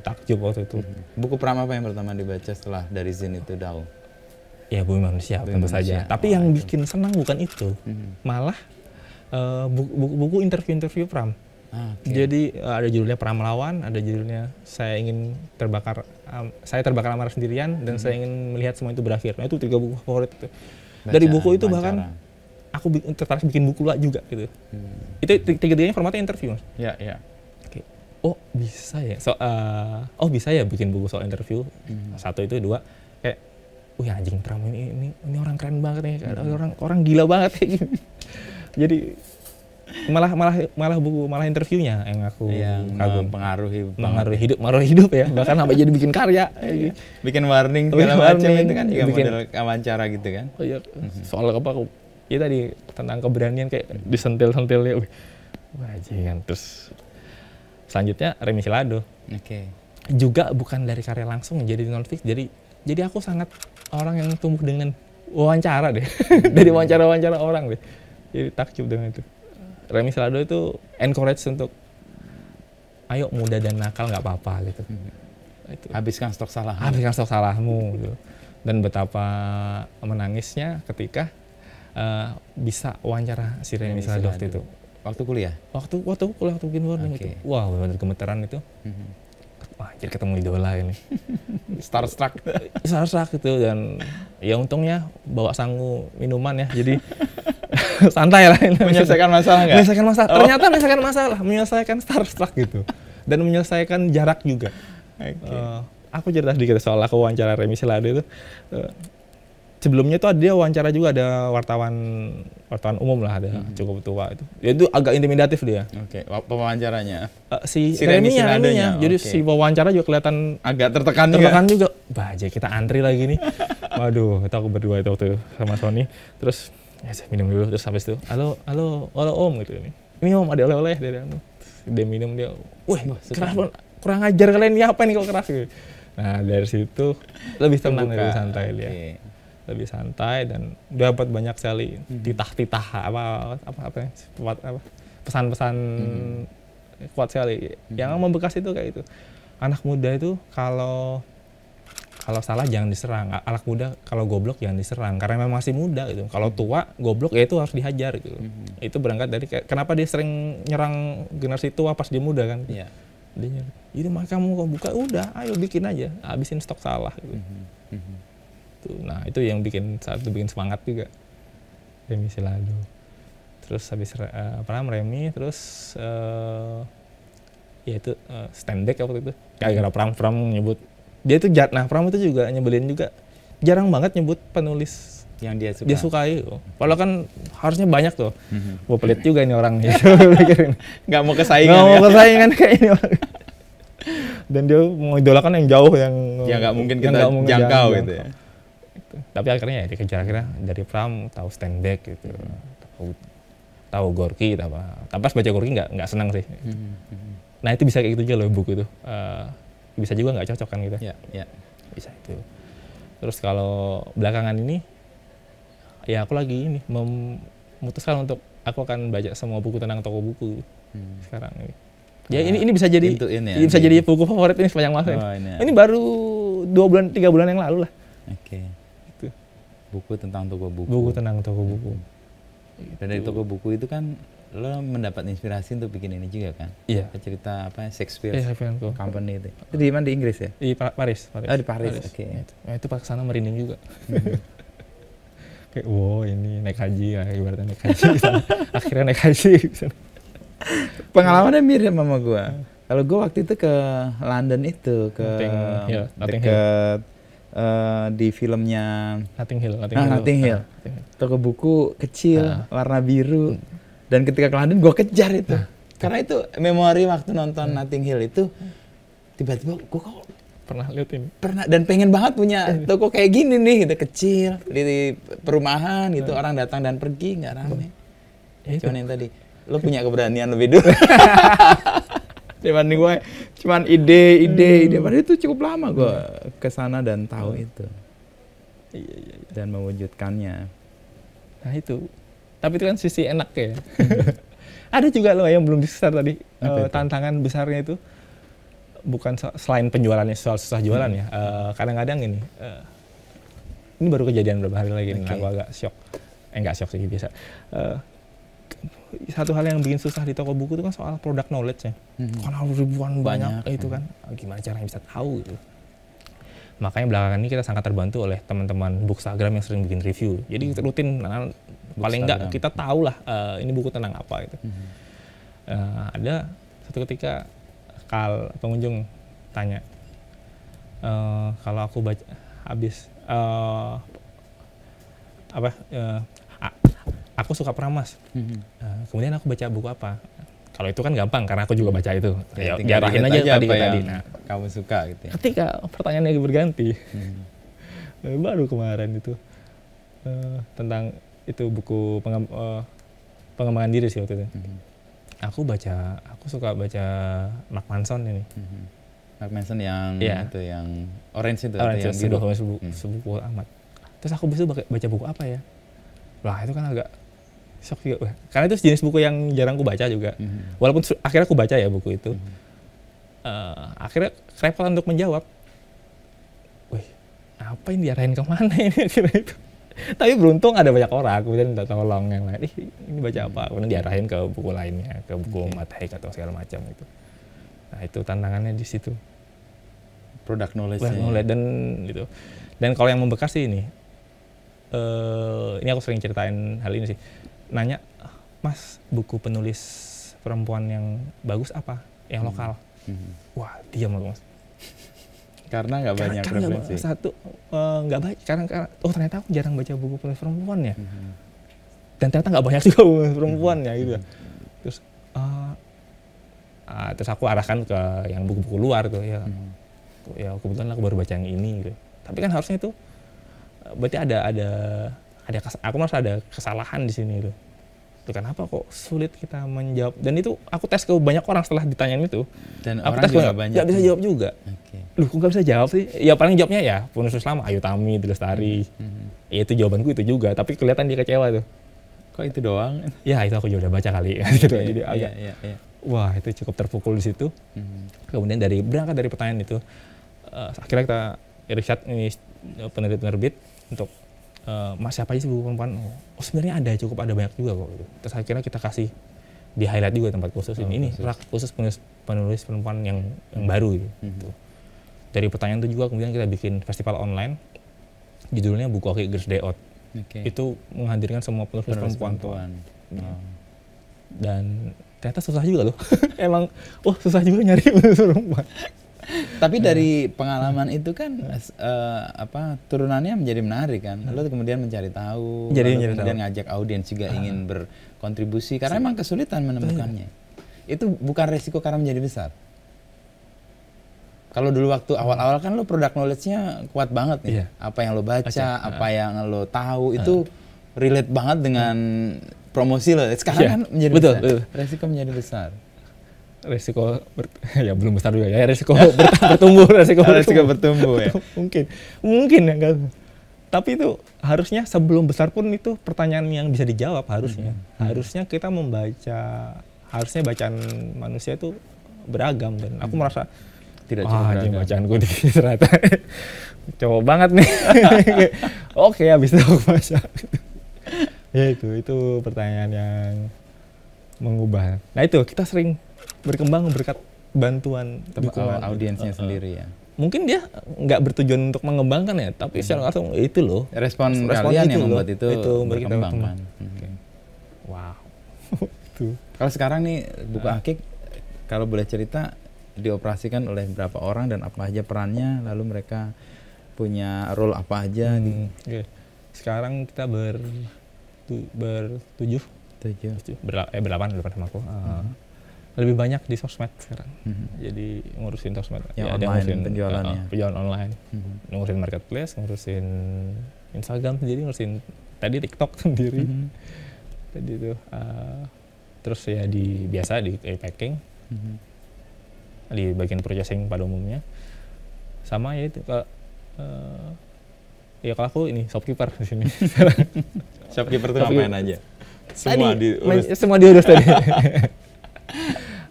takjub waktu itu. Buku Pram apa yang pertama dibaca setelah dari Zin itu, Dao? Ya Bumi Manusia tentu saja. Tapi yang bikin senang bukan itu, malah buku interview Pram. Jadi ada judulnya Pram Melawan, ada judulnya Saya Terbakar Amarah Sendirian, dan Saya Ingin Melihat Semua Itu Berakhir. Nah itu 3 buku favorit itu. Dari buku itu bahkan aku tertarik bikin buku lah juga gitu. Itu tiga-tiganya formatnya interview, Mas. Ya. Oh bisa ya bikin buku soal interview. 1 itu, 2 kayak, wih anjing Pram ini orang keren banget nih, orang gila banget kayak gini. Jadi malah interviewnya yang aku kagum, mengaruhi hidup ya, bahkan sampai jadi bikin karya. Bikin warning segala macam itu kan juga model wawancara gitu kan. Oh iya, soal apa aku? Ya tadi tentang keberanian kayak disentil-sentilnya. Wah anjing. Terus selanjutnya Remi Silado. Oke. Juga bukan dari karya langsung, jadi non-fiction. Jadi aku sangat orang yang tumbuh dengan wawancara deh. Dari wawancara orang deh. Jadi takjub dengan itu. Remi Silado itu encourage untuk ayo muda dan nakal nggak apa-apa gitu. Habiskan stok salahmu gitu. Dan betapa menangisnya ketika bisa wawancara si Remi Silado waktu itu. Waktu kuliah? Waktu kuliah, waktu bikin warning itu. Wah, benar gemeteran itu. Wah, jadi ketemu idola ini. Starstruck itu, dan ya untungnya bawa sangu minuman ya. Jadi santai lah. Menyelesaikan masalah nggak? Ternyata menyelesaikan starstruck gitu. Dan menyelesaikan jarak juga. Aku cerita sedikit soal aku wawancara Remi Silado itu. Sebelumnya tuh dia wawancara juga, ada wartawan umum lah, ada cukup tua itu. Ya itu agak intimidatif dia. Oke, pewawancaranya. Si Remi-nya. Jadi si wawancara juga kelihatan agak tertekan juga. Baja kita antri lagi nih. Waduh, itu aku berdua itu waktu sama Sony. Terus ya saya minum dulu, terus habis itu halo om gitu nih. Ini om ada oleh-oleh dari anu. Dia minum, dia, wih keras banget, kurang ajar kalian, ini apa nih kok keras gitu. Nah dari situ lebih tenang, lebih santai dia. Lebih santai dan dapat banyak sekali titah-titah pesan-pesan kuat sekali. Yang membekas itu kayak itu. Anak muda itu kalau salah jangan diserang. Anak muda kalau goblok jangan diserang karena memang masih muda gitu. Kalau tua goblok ya itu harus dihajar gitu. Itu berangkat dari kenapa dia sering nyerang generasi tua pas dia muda kan. Iya. Dia itu mah kamu kok buka, udah ayo bikin aja, habisin stok salah gitu. Nah itu yang bikin semangat juga Remi Silado. Terus habis Remi, terus ya itu stand back waktu itu gara-gara Pram nyebut dia itu Pram itu juga nyebelin juga, jarang banget nyebut penulis yang dia sukai. Padahal kan harusnya banyak tuh. Gue pelit juga ini orang gitu. Nggak mau kesaingan kayak ini orang. Dan dia mengidolakan yang jauh, yang nggak mungkin kita jangkau gitu ya. Tapi akhirnya ya dikejar, dari Pram tahu stand back gitu, tahu Gorky, tapi pas baca Gorky nggak senang sih. Nah itu bisa kayak gitu aja loh buku itu, bisa juga nggak cocok kan gitu. Ya. Bisa itu. Terus kalau belakangan ini ya aku lagi memutuskan untuk aku akan baca semua buku tentang toko buku sekarang ini. Ya ini bisa jadi Tentuin ya, bisa jadi buku favorit ini sepanjang masa. Oh, ini baru 3 bulan yang lalu lah. Oke. Itu. Buku tentang toko buku. Buku tentang toko buku. Dan dari toko buku itu kan lo mendapat inspirasi untuk bikin ini juga kan? Iya. Cerita apa Shakespeare Company itu. Itu di mana, di Inggris ya? Di Paris. Oh, di Paris. Oke. Nah, itu pas kesana merinding juga. Kayak wow, ini naik haji ya, ibaratnya naik haji. Akhirnya naik haji. Pengalamannya mirip sama gua. Kalau gua waktu itu ke London itu, ke Notting Hill. Di filmnya Notting Hill. Toko buku kecil warna biru. Dan ketika ke London gua kejar itu. Karena itu memori waktu nonton Notting Hill itu tiba-tiba gua kok pernah lihat ini. Pernah, dan pengen banget punya toko kayak gini nih gitu, kecil di perumahan gitu, orang datang dan pergi nggak rame. Cuman yang tadi lo punya keberanian lebih dulu. Dibanding gue cuman ide. Padahal itu cukup lama gue kesana dan tahu itu. Iya. Dan mewujudkannya. Nah itu. Tapi itu kan sisi enak ya. Ada juga loh yang belum di-share tadi. Tantangan besarnya itu bukan selain penjualannya, soal susah jualan ya. Kadang-kadang ini baru kejadian beberapa hari lagi. Aku agak shock. Nggak shock sih, biasa. Satu hal yang bikin susah di toko buku itu kan soal product knowledge-nya. Karena ribuan banyak itu kan. Gimana caranya bisa tahu gitu. Makanya belakangan ini kita sangat terbantu oleh teman-teman Bookstagram yang sering bikin review. Jadi rutin, paling nggak kita tahu lah ini buku tentang apa gitu. Ada satu ketika pengunjung tanya, kalau aku baca habis aku suka Pramas. Kemudian aku baca buku apa? Kalau itu kan gampang karena aku juga baca itu. Ya, diarahin aja tadi. Nah, kamu suka gitu ya. Ketika pertanyaannya berganti, baru kemarin itu tentang itu buku pengembangan diri sih waktu itu. Aku suka baca Mark Manson ini. Mark Manson yang itu yang orange itu yang biru. Sebuku amat. Terus aku besok baca buku apa ya? Lah itu kan agak shock juga. Karena itu jenis buku yang jarang aku baca juga. Walaupun akhirnya aku baca ya buku itu. Akhirnya repot untuk menjawab. Wih, apa yang diarahin kemana ini akhirnya itu. Tapi beruntung ada banyak orang, kemudian minta tolong yang lain. Ini baca apa? Kemudian diarahin ke buku lainnya, ke buku Mathai atau segala macam itu. Nah itu tantangannya di situ. Product knowledge. Dan gitu. Dan kalau yang membekas sih ini aku sering ceritain hal ini sih. Nanya, Mas, buku penulis perempuan yang bagus apa? Yang lokal. Wah, diam aku, Mas. Karena nggak banyak referensi. Nggak banyak. Karena ternyata aku jarang baca buku penulis perempuan ya. Dan ternyata nggak banyak juga buku perempuan ya gitu. Terus aku arahkan ke yang buku-buku luar tuh ya. Ya kebetulan aku baru baca yang ini gitu. Tapi kan harusnya itu berarti aku merasa ada kesalahan di sini itu. Kenapa kok sulit kita menjawab? Dan itu aku tes ke banyak orang setelah ditanyain itu. Dan aku orang juga banyak nggak bisa jawab juga. Loh, kok nggak bisa jawab sih? Ya paling jawabnya ya penulis Islam Ayu Tami, Lestari. Ya itu jawabanku itu juga. Tapi kelihatan dia kecewa tuh. Kok itu doang? Ya itu aku juga udah baca kali. Gitu. Jadi agak. Wah itu cukup terpukul di situ. Kemudian berangkat dari pertanyaan itu, akhirnya kita riset ini penerbit untuk Mas siapa aja sih buku perempuan? Oh sebenarnya cukup ada banyak juga kok. Terus akhirnya kita kasih di highlight juga tempat khusus ini rak khusus penulis perempuan yang baru gitu. Dari pertanyaan itu juga kemudian kita bikin festival online, judulnya Buku Oke Girls Day Out. Itu menghadirkan semua penulis perempuan. Dan ternyata susah juga loh. Emang susah juga nyari penulis perempuan. Tapi dari pengalaman itu kan turunannya menjadi menarik kan. Lalu kemudian mencari tahu, kemudian ngajak audiens juga ingin berkontribusi karena memang kesulitan menemukannya. Itu bukan resiko karena menjadi besar. Kalau dulu waktu awal-awal kan lo product knowledge-nya kuat banget nih. Apa yang lo baca, apa yang lo tahu itu relate banget dengan promosi lo. Sekarang kan menjadi besar. Resiko menjadi besar. Resiko ya belum besar juga ya, resiko bertumbuh ya. Mungkin ya enggak. Tapi itu harusnya sebelum besar pun itu pertanyaan yang bisa dijawab harusnya. Harusnya kita harusnya bacaan manusia itu beragam dan aku merasa Tidak cuma anjing beragam. bacaanku dikit ternyata cowok banget nih. Oke, habis itu aku baca. Ya itu pertanyaan yang mengubah. Nah itu kita sering berkembang berkat bantuan dukungan audiensnya sendiri ya. Mungkin dia nggak bertujuan untuk mengembangkan ya, tapi secara langsung itu loh. Respon Respon kalian itu yang loh. membuat itu Itu membuat kita berkembang berkembang. kan. Wow. Tuh. Kalau sekarang nih buku akik, kalau boleh cerita dioperasikan oleh berapa orang dan apa aja perannya, lalu mereka punya role apa aja di Oke. Sekarang kita bertujuh, berdelapan sama aku. Lebih banyak di sosmed sekarang. Jadi ngurusin sosmed. Yang ada online, ngurusin penjualannya. penjualan online, ngurusin marketplace, ngurusin Instagram sendiri, ngurusin tadi TikTok sendiri. Tadi itu terus ya biasa di packing, di bagian purchasing pada umumnya. Sama ya itu kalau ya kalau aku ini shopkeeper di sini. Shopkeeper tuh ngapain aja? Semua diurus tadi.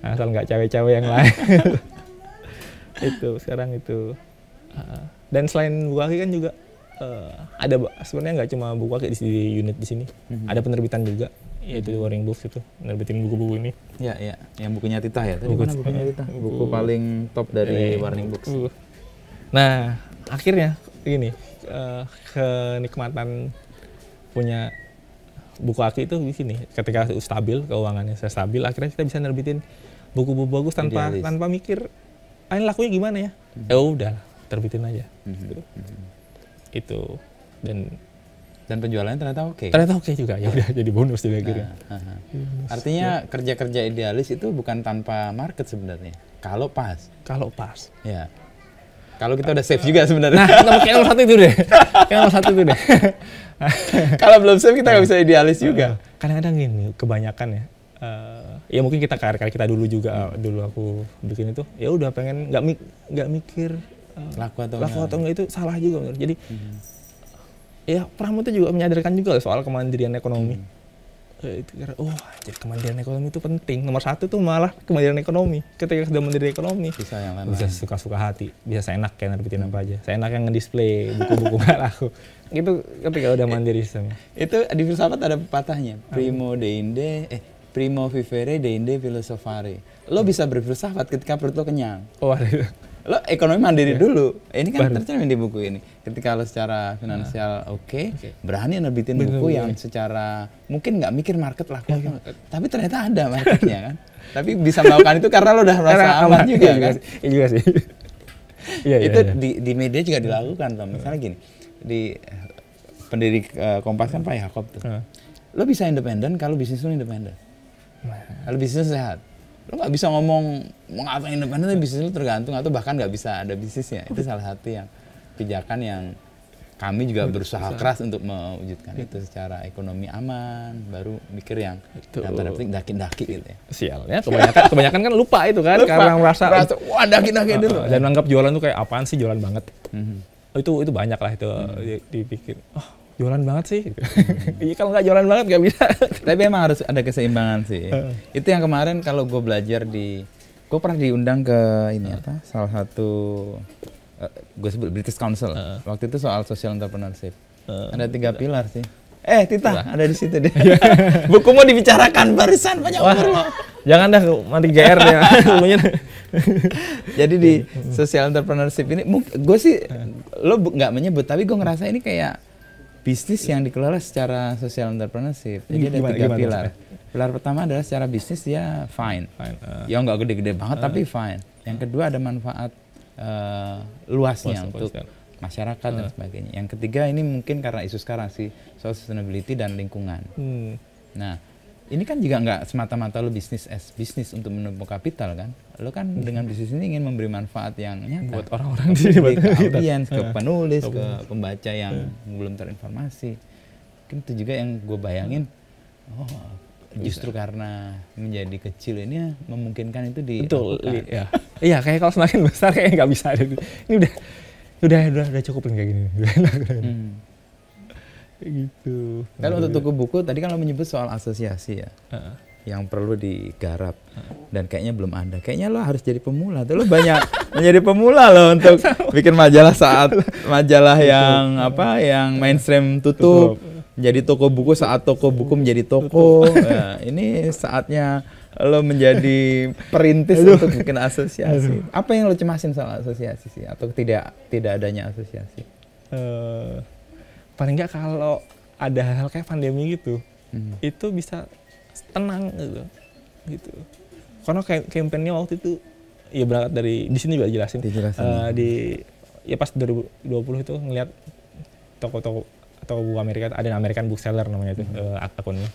Asal nggak cawe-cawe yang lain. Itu sekarang itu. Dan selain buku akik kan juga ada sebenarnya nggak cuma buku akik di unit di sini. Ada penerbitan juga, yaitu Warning Books itu nerbitin buku-buku ini. Ya, yang bukunya Titah ya. Tadi Buku- mana bukunya Titah? Buku paling top dari Warning Books. Nah, akhirnya gini, kenikmatan punya buku akik itu di sini. Ketika stabil, keuangannya saya stabil, akhirnya kita bisa nerbitin buku-buku bagus tanpa mikir, ini lakunya gimana ya? Ya udah, terbitin aja. Itu Dan penjualannya ternyata oke. ternyata oke juga, ya udah jadi bonus juga akhirnya. Artinya kerja-kerja idealis itu bukan tanpa market sebenarnya. Kalau pas. Kalau pas. Ya. Kalau kita udah save juga sebenarnya. Nah, kayak nomor satu itu deh. Kayak nomor satu itu deh. Kalau belum save kita nggak bisa idealis juga. Kadang-kadang gini, kebanyakan ya. Ya mungkin kita karya kita dulu juga, dulu aku bikin itu, ya udah pengen nggak mikir Laku atau enggak itu salah juga bener. Jadi ya Pramu itu juga menyadarkan juga soal kemandirian ekonomi. Itu karena jadi kemandirian ekonomi itu penting. Nomor satu tuh malah kemandirian ekonomi. Ketika sudah mandiri ekonomi, bisa yang lain. bisa suka-suka hati, bisa seenak kayak nerbitin apa aja. Seenak yang ngedisplay buku-buku nggak laku. Itu ketika udah mandiri sistemnya. Itu di filsafat ada pepatahnya. Primo vivere deinde filosofare. Lo bisa berfilsafat ketika perut lo kenyang. Lo ekonomi mandiri dulu. Ini kan tercermin di buku ini. Ketika lo secara finansial oke, berani nerbitin buku yang secara mungkin nggak mikir market laku. Tapi ternyata ada marketnya kan. Tapi bisa melakukan itu karena lo udah merasa aman juga kan. Iya juga sih. Itu di media juga dilakukan Tom. Misalnya gini, di pendiri Kompas kan Pak Yakob tuh. Lo bisa independen kalau bisnis lo independen. Kalau bisnis sehat. Lo nggak bisa ngomong mau ngapain independen, tapi bisnis lo tergantung atau bahkan nggak bisa ada bisnisnya. Itu salah satu yang pijakan yang kami juga berusaha keras untuk mewujudkan itu secara ekonomi aman, baru mikir yang tanda petik daki-daki gitu ya. Sialnya kebanyakan kan lupa itu kan, karena merasa wah daki-daki dulu. Dan anggap jualan tuh kayak apaan sih, jualan banget. Itu banyak lah itu dipikir. Jualan banget sih. Iya kalau nggak jualan banget nggak bisa. Tapi emang harus ada keseimbangan sih. Itu yang kemarin kalau gue belajar gue pernah diundang ke ini salah satu gue sebut British Council. Waktu itu soal social entrepreneurship. Ada 3 pilar sih. Tita ada di situ deh. Buku mau dibicarakan barisan banyak umur lo. Jangan dah nanti GR ya. Jadi di social entrepreneurship ini gue sih lo nggak menyebut, tapi gue ngerasa ini kayak bisnis yang dikelola secara social entrepreneurship. Jadi ada 3 pilar. Pilar pertama adalah secara bisnis dia fine. Ya nggak gede-gede banget tapi fine. Yang kedua ada manfaat luasnya untuk masyarakat dan sebagainya. Yang ketiga ini mungkin karena isu sekarang sih soal sustainability dan lingkungan. Nah ini kan juga nggak semata-mata lo bisnis untuk menumpuk kapital kan. Lo kan dengan bisnis ini ingin memberi manfaat yang nyata buat orang-orang ke audiens, ke penulis, ke pembaca yang belum terinformasi. Mungkin itu juga yang gue bayangin. Justru karena menjadi kecil ini memungkinkan itu dilakukan. Iya, kayak kalau semakin besar kayaknya nggak bisa. Ini udah cukup kayak gini. Gitu. Kalau untuk toko buku tadi kan lo menyebut soal asosiasi ya. yang perlu digarap dan kayaknya belum ada. Kayaknya lo harus jadi pemula. Tuh lo banyak menjadi pemula lo untuk bikin majalah saat majalah yang apa yang mainstream tutup. Jadi toko buku saat toko buku menjadi toko. Nah, ini saatnya lo menjadi perintis untuk bikin asosiasi. Apa yang lo cemasin soal asosiasi sih atau tidak adanya asosiasi? Paling nggak kalau ada hal-hal kayak pandemi gitu, itu bisa tenang gitu. Karena kampanye waktu itu ya berangkat dari di sini juga dijelasin. Ya pas 2020 itu ngeliat toko-toko atau buku Amerika, ada American bookseller namanya itu akunnya,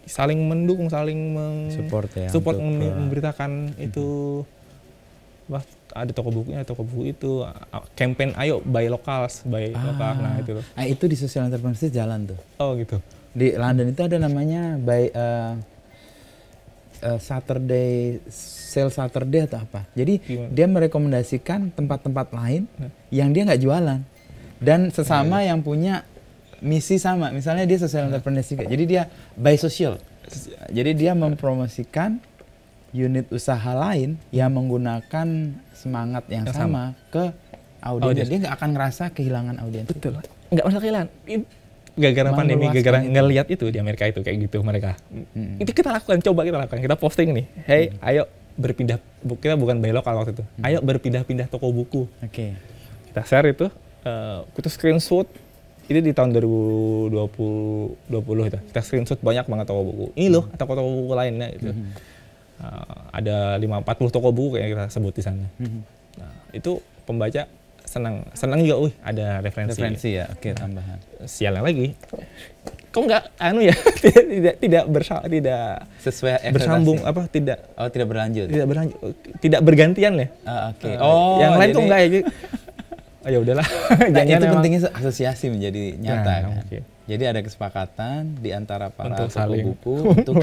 saling mendukung, saling support memberitakan itu. Ada toko bukunya, toko buku itu campaign ayo buy locals, lokal. Nah itu loh. Itu di social entrepreneurship jalan tuh. Oh gitu. Di London itu ada namanya buy Saturday sale Saturday atau apa. Jadi dia merekomendasikan tempat-tempat lain yang dia nggak jualan dan sesama yang punya misi sama. Misalnya dia social entrepreneurship juga. Jadi dia buy social. Jadi dia mempromosikan unit usaha lain yang menggunakan semangat yang sama ke audiens. Dia nggak akan ngerasa kehilangan audiens. Betul. Nggak masalah kehilangan. Gara-gara pandemi, gara-gara ngeliat itu di Amerika itu kayak gitu mereka. Itu kita lakukan, kita posting nih. Hey, ayo berpindah. Kita bukan buy lokal waktu itu. Ayo berpindah-pindah toko buku. Oke. Kita share itu. Kita screenshot. Itu di tahun 2020 itu. Kita screenshot banyak banget toko buku. Ini loh toko-toko buku lainnya gitu. Ada 40 toko buku kayak kita sebut di sana. Nah, itu pembaca senang juga, ada referensi ya. Oke, tambahan. Sialnya lagi, kok nggak tidak sesuai bersambung tidak berlanjut, tidak bergantian ya. Oke. Yang lain tuh enggak ya. Ya udahlah. Nah, itu pentingnya asosiasi menjadi nyata kan. Okay. Jadi ada kesepakatan di antara para untuk toko buku untuk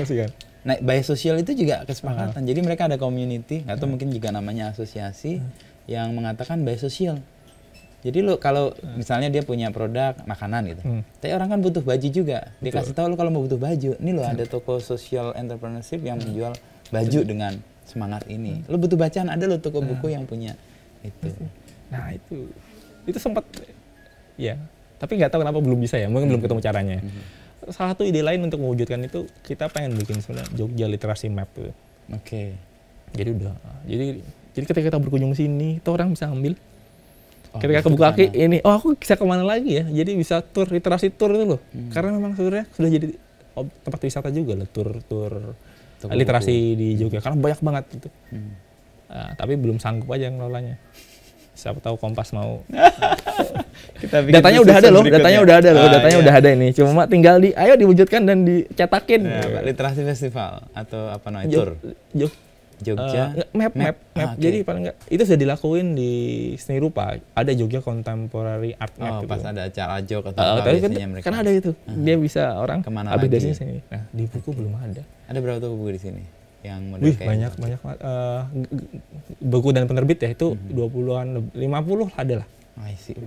buy sosial itu juga kesepakatan. Jadi mereka ada community atau mungkin juga namanya asosiasi yang mengatakan buy sosial. Jadi lo kalau misalnya dia punya produk makanan gitu, tapi orang kan butuh baju juga. Dia kasih tahu lo kalau mau butuh baju, ini lo ada toko social entrepreneurship yang menjual baju dengan semangat ini. Lo butuh bacaan, ada lo toko buku yang punya itu. Nah itu sempat ya, tapi nggak tahu kenapa belum bisa ya, mungkin belum ketemu caranya. Salah satu ide lain untuk mewujudkan itu, kita pengen bikin sebenarnya Jogja Literasi Map tuh. Oke. Jadi ketika kita berkunjung sini, itu orang bisa ambil. Ketika kebuka kaki ini, aku bisa kemana lagi ya? Jadi bisa literasi tour itu loh. Karena memang sebenarnya sudah jadi tempat wisata juga loh, tur literasi di Jogja. Karena banyak banget itu. Tapi belum sanggup aja ngelolanya. Siapa tahu Kompas mau. Datanya udah ada ini. Cuma tinggal ayo diwujudkan dan dicetakin. Literasi festival atau apa namanya tour? Jogja map. Jadi paling enggak itu sudah dilakuin di seni rupa. Ada Jogja Contemporary Art Map gitu. Pas ada acara Jog atau apa biasanya mereka. Kan ada itu. Dia bisa orang kemana habis lagi? dari sini. Nah, di buku belum ada. Ada berapa toko buku di sini? Yang model banyak buku dan penerbit ya itu 20-an 50 ada lah.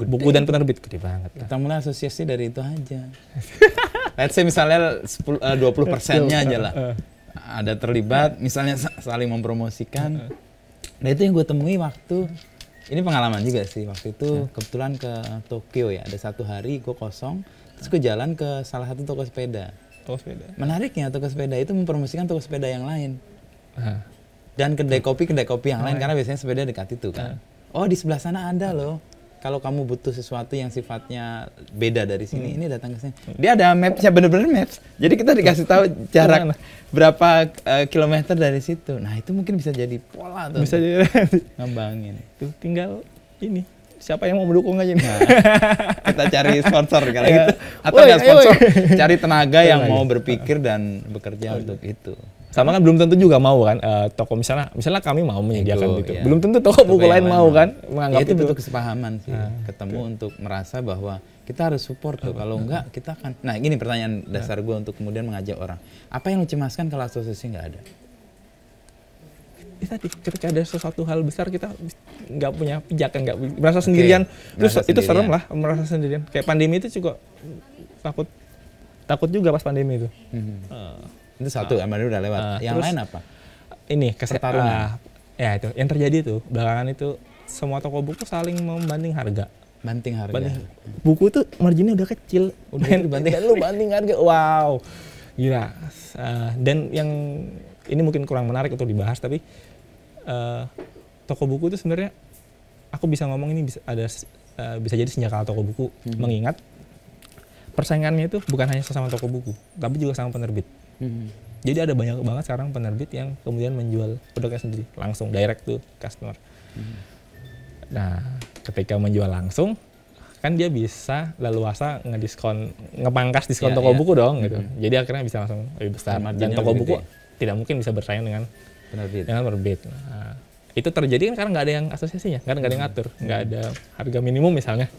Buku dan penerbit gede banget. Kita mulai asosiasi dari itu aja. Let's say misalnya 20%-nya aja lah. Ada terlibat, misalnya saling mempromosikan. Nah itu yang gue temui waktu, ini pengalaman juga sih. Waktu itu kebetulan ke Tokyo ya, ada satu hari gue kosong, terus gue jalan ke salah satu toko sepeda. Menariknya toko sepeda itu mempromosikan toko sepeda yang lain. Dan kedai kopi yang lain, karena biasanya sepeda dekat itu kan. Oh di sebelah sana ada loh. Kalau kamu butuh sesuatu yang sifatnya beda dari sini, ini datang ke sini. Dia ada mapsnya, bener-bener maps. Jadi kita dikasih tahu jarak berapa kilometer dari situ. Nah itu mungkin bisa jadi pola tuh. Bisa jadi ngembangin. Tuh tinggal ini. Siapa yang mau mendukung aja nih? Nah, kita cari sponsor kalau gitu. Atau nggak sponsor, cari tenaga yang mau berpikir dan bekerja untuk itu. Sama kan belum tentu juga mau kan toko misalnya kami mau menyediakan gitu. Ya. Belum tentu toko buku lain mau kan menganggap itu bentuk kesepahaman sih. Ketemu untuk merasa bahwa kita harus support tuh. Kalau enggak kita akan. Nah, gini pertanyaan dasar gue untuk kemudian mengajak orang. Apa yang lo cemaskan kalau asosiasi nggak ada? Tadi ketika ada sesuatu hal besar kita nggak punya pijakan, nggak merasa sendirian. Itu serem lah merasa sendirian. Kayak pandemi itu juga takut juga pas pandemi itu. Itu satu, Armada udah lewat. Yang terus lain apa? Ini Pertarungan. ya itu yang terjadi tuh belakangan itu semua toko buku saling membanding harga. Banting harga. Buku tuh marginnya udah kecil, dan lu banding harga, wow, gila. Dan yang ini mungkin kurang menarik untuk dibahas, tapi toko buku itu sebenarnya aku bisa ngomong ini bisa jadi senjata toko buku, mengingat persaingannya itu bukan hanya sesama toko buku, tapi juga sama penerbit. Jadi ada banyak banget sekarang penerbit yang kemudian menjual produknya sendiri langsung direct to customer. Nah, ketika menjual langsung, kan dia bisa leluasa ngepangkas diskon toko buku dong gitu. Jadi akhirnya bisa langsung lebih besar. Dan toko buku tidak mungkin bisa bersaing dengan penerbit. Nah, itu terjadi kan karena nggak ada yang asosiasinya, nggak ada yang ngatur, nggak ada harga minimum misalnya.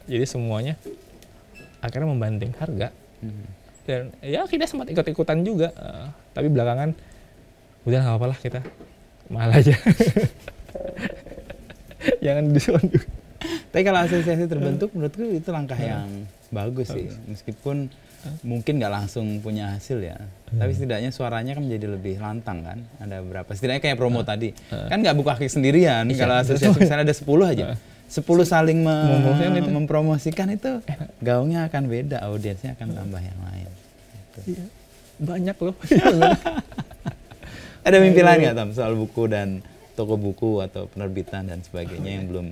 Jadi semuanya akhirnya membanding harga. Dan ya kita sempat ikut-ikutan juga, tapi belakangan udah nggak apa-apa lah, kita mahal aja. Jangan diskon juga. Tapi kalau asosiasi terbentuk, menurutku itu langkah yang bagus sih. Meskipun mungkin nggak langsung punya hasil ya, tapi setidaknya suaranya kan menjadi lebih lantang kan. Ada berapa? Setidaknya kayak promo tadi, kan nggak buka kaki sendirian. Kalau asosiasi misalnya ada 10 aja, 10 saling mempromosikan itu, gaungnya akan beda, audiensnya akan tambah yang lain. Iya, banyak loh. Ada mimpi lain nggak Tam soal buku dan toko buku atau penerbitan dan sebagainya yang belum?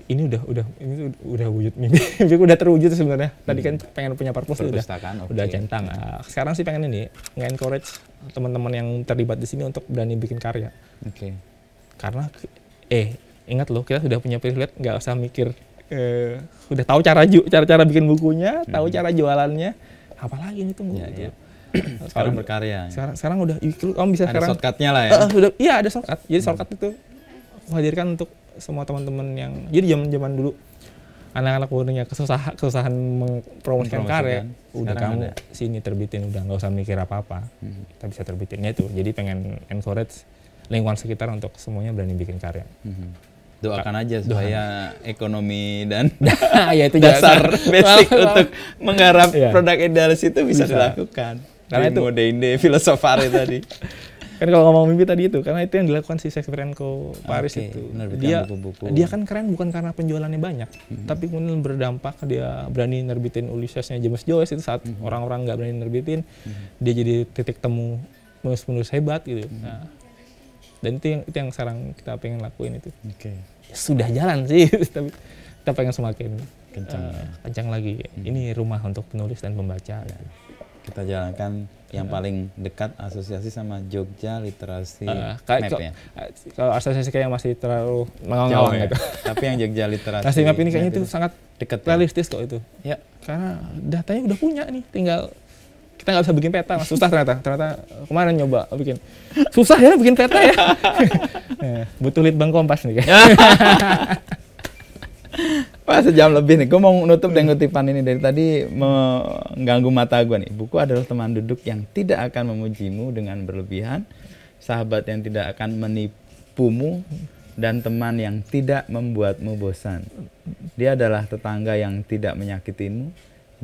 Ini udah wujud mimpi. Udah terwujud sebenarnya. Tadi kan pengen punya purpose udah centang. Sekarang sih pengen ini nge-encourage teman-teman yang terlibat di sini untuk berani bikin karya. Karena ingat loh, kita sudah punya privilege, nggak usah mikir, udah tahu cara bikin bukunya, tahu cara jualannya, apalagi ini tunggu. Sekarang berkarya. Sekarang udah, kamu bisa ada sekarang. Shortcut-nya lah ya. Iya ada shortcut. Jadi shortcut itu aku hadirkan untuk semua teman-teman yang, jadi zaman dulu anak-anak punya kesusahan mempromosikan karya, udah kamu sini terbitin, udah nggak usah mikir apa-apa, kita bisa terbitinnya itu. Jadi pengen encourage lingkungan sekitar untuk semuanya berani bikin karya. Doakan aja supaya ekonomi dan ya itu dasar basic untuk menggarap produk idealis itu bisa dilakukan. Karena itu Inde filosofare tadi. Kan kalau ngomong mimpi tadi itu, karena itu yang dilakukan si Shakespeare & Co. Paris itu. Dia kan keren bukan karena penjualannya banyak, tapi kemudian berdampak, dia berani nerbitin Ulysses-nya James Joyce itu saat orang-orang nggak berani nerbitin, dia jadi titik temu penulis kebat gitu. Nah, dan itu yang sekarang kita pengen lakuin itu. Sudah jalan sih, tapi kita pengen semakin kencang lagi. Ini rumah untuk penulis dan pembaca. Kita jalankan yang paling dekat asosiasi sama Jogja Literasi Map ya. Kalau asosiasi kayak masih terlalu ngawang gitu. Tapi yang Jogja Literasi Map ini kayaknya itu sangat dekat, realistis kok itu. Ya. Karena datanya udah punya nih, tinggal kita nggak bisa bikin peta, susah ternyata kemarin nyoba bikin, susah ya bikin peta ya. Butuh litbang Kompas nih. Wah, sejam lebih nih. Gue mau nutup dengan kutipan ini dari tadi, mengganggu mata gue nih. Buku adalah teman duduk yang tidak akan memujimu dengan berlebihan, sahabat yang tidak akan menipumu, dan teman yang tidak membuatmu bosan. Dia adalah tetangga yang tidak menyakitimu.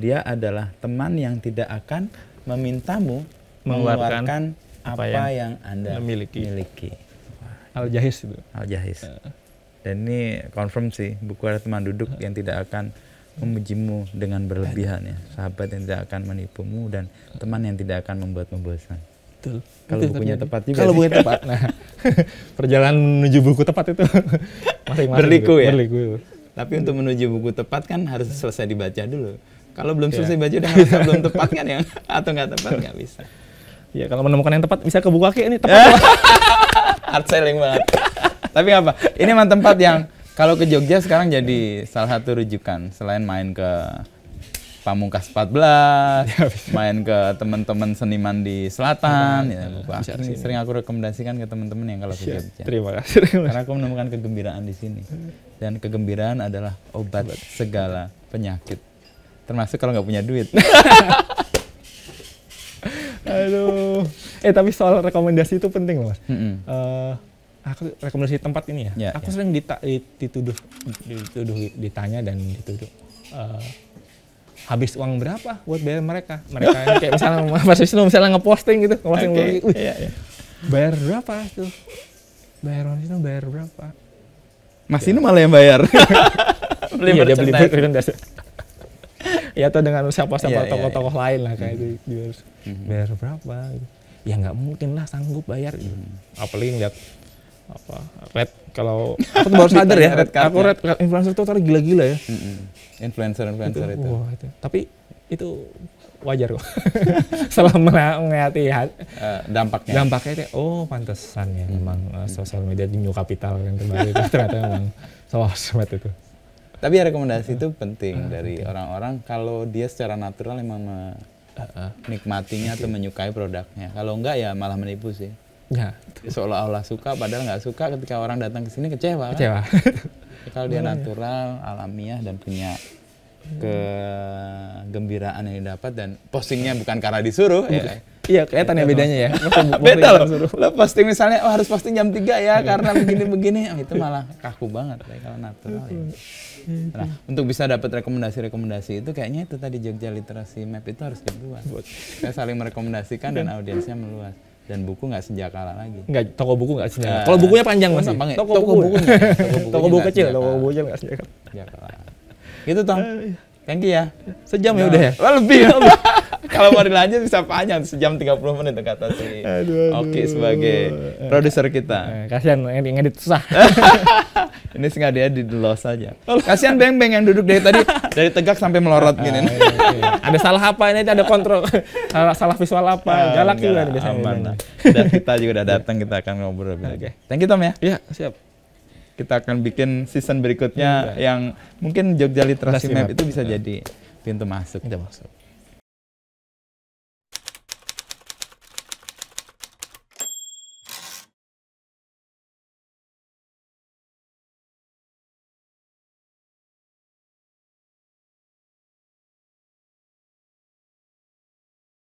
Dia adalah teman yang tidak akan memintamu mengeluarkan apa yang Anda miliki. Al-Jahiz itu. Al-Jahiz. Dan ini confirm sih, buku adalah teman duduk yang tidak akan memujimu dengan berlebihan ya. Sahabat yang tidak akan menipumu dan teman yang tidak akan membuatmu bosan. Betul. Kalau bukunya tepat juga. Kalau bukunya tepat. Nah, perjalanan menuju buku tepat itu masing-masing berliku ya. Berliku. Tapi untuk menuju buku tepat kan harus selesai dibaca dulu. Kalau belum selesai baca udah ngerasa belum tepat kan ya, atau nggak tepat nggak bisa. Ya kalau menemukan yang tepat bisa ke buku kaki ini tepat. Hard selling banget. Tapi apa? Ini memang tempat yang kalau ke Jogja sekarang jadi salah satu rujukan selain main ke Pamungkas 14, main ke teman-teman seniman di selatan, ya, sering aku rekomendasikan ke teman-teman yang kalau ke Jogja. Terima kasih. Karena aku menemukan kegembiraan di sini. Dan kegembiraan adalah obat segala penyakit. Termasuk kalau nggak punya duit. Aduh. Tapi soal rekomendasi itu penting loh, Mas. Aku rekomendasi tempat ini ya. Aku sering ditanya dan dituduh habis uang berapa buat bayar mereka ini kayak misalnya Mas Wisnu misalnya ngeposting gitu ngeposting Oke, blog, iya. bayar berapa tuh bayar berapa Mas ini malah yang bayar. iya dia beli merchandise. merchandise ya atau dengan siapa Iya, tokoh-tokoh lain lah kayak itu dia harus bayar berapa gitu. Ya nggak mungkin lah sanggup bayar gitu. Apalagi ngeliat apa red kalau aku tuh baru sadar ya Red card-nya. aku red influencer tuh ternyata gila-gila ya Influencer itu. wah, itu tapi itu wajar kok selama menghayati dampaknya itu pantesan ya memang sosial media di new capital yang terbaru itu ternyata memang sosmed itu. Tapi rekomendasi itu penting dari orang-orang kalau dia secara natural emang menikmatinya atau menyukai produknya. Kalau enggak ya malah menipu sih. Ya, Seolah-olah suka padahal nggak suka, ketika orang datang ke sini kecewa. kecewa. Kalau dia natural, alamiah dan punya kegembiraan yang didapat dan postingnya bukan karena disuruh ya. Iya, kelihatan ya bedanya ya. Beda loh. Lo posting misalnya harus posting jam 3 ya karena begini-begini, itu malah kaku banget kalau natural ya. Nah, untuk bisa dapat rekomendasi-rekomendasi itu kayaknya itu tadi Jogja Literasi Map itu harus dibuat. Kita saling merekomendasikan dan audiensnya meluas. Dan buku nggak senjakala lagi. Enggak, toko buku nggak senjakala. Kalau bukunya panjang masih. Toko bukunya. Toko buku kecil, toko bukunya nggak senjakala. Gitu Tom. Thank you ya. Sejam ya udah ya. Wah, lebih. Kalau mau dilanjut bisa panjang, sejam 30 menit kata si Oki sebagai produser kita. Kasihan yang ngedit susah. Ini sengaja di los saja. Kasihan Beng-Beng yang duduk dari tadi dari tegak sampai melorot gini. Ada salah apa ini? Ada kontrol salah visual apa? Galak juga nih biasanya. Aman. Dan kita juga udah datang, kita akan ngobrol. Oke. Thank you Tom ya. Iya, siap. Kita akan bikin season berikutnya yang mungkin Jogja Literasi Map itu bisa jadi pintu masuk. Pintu masuk.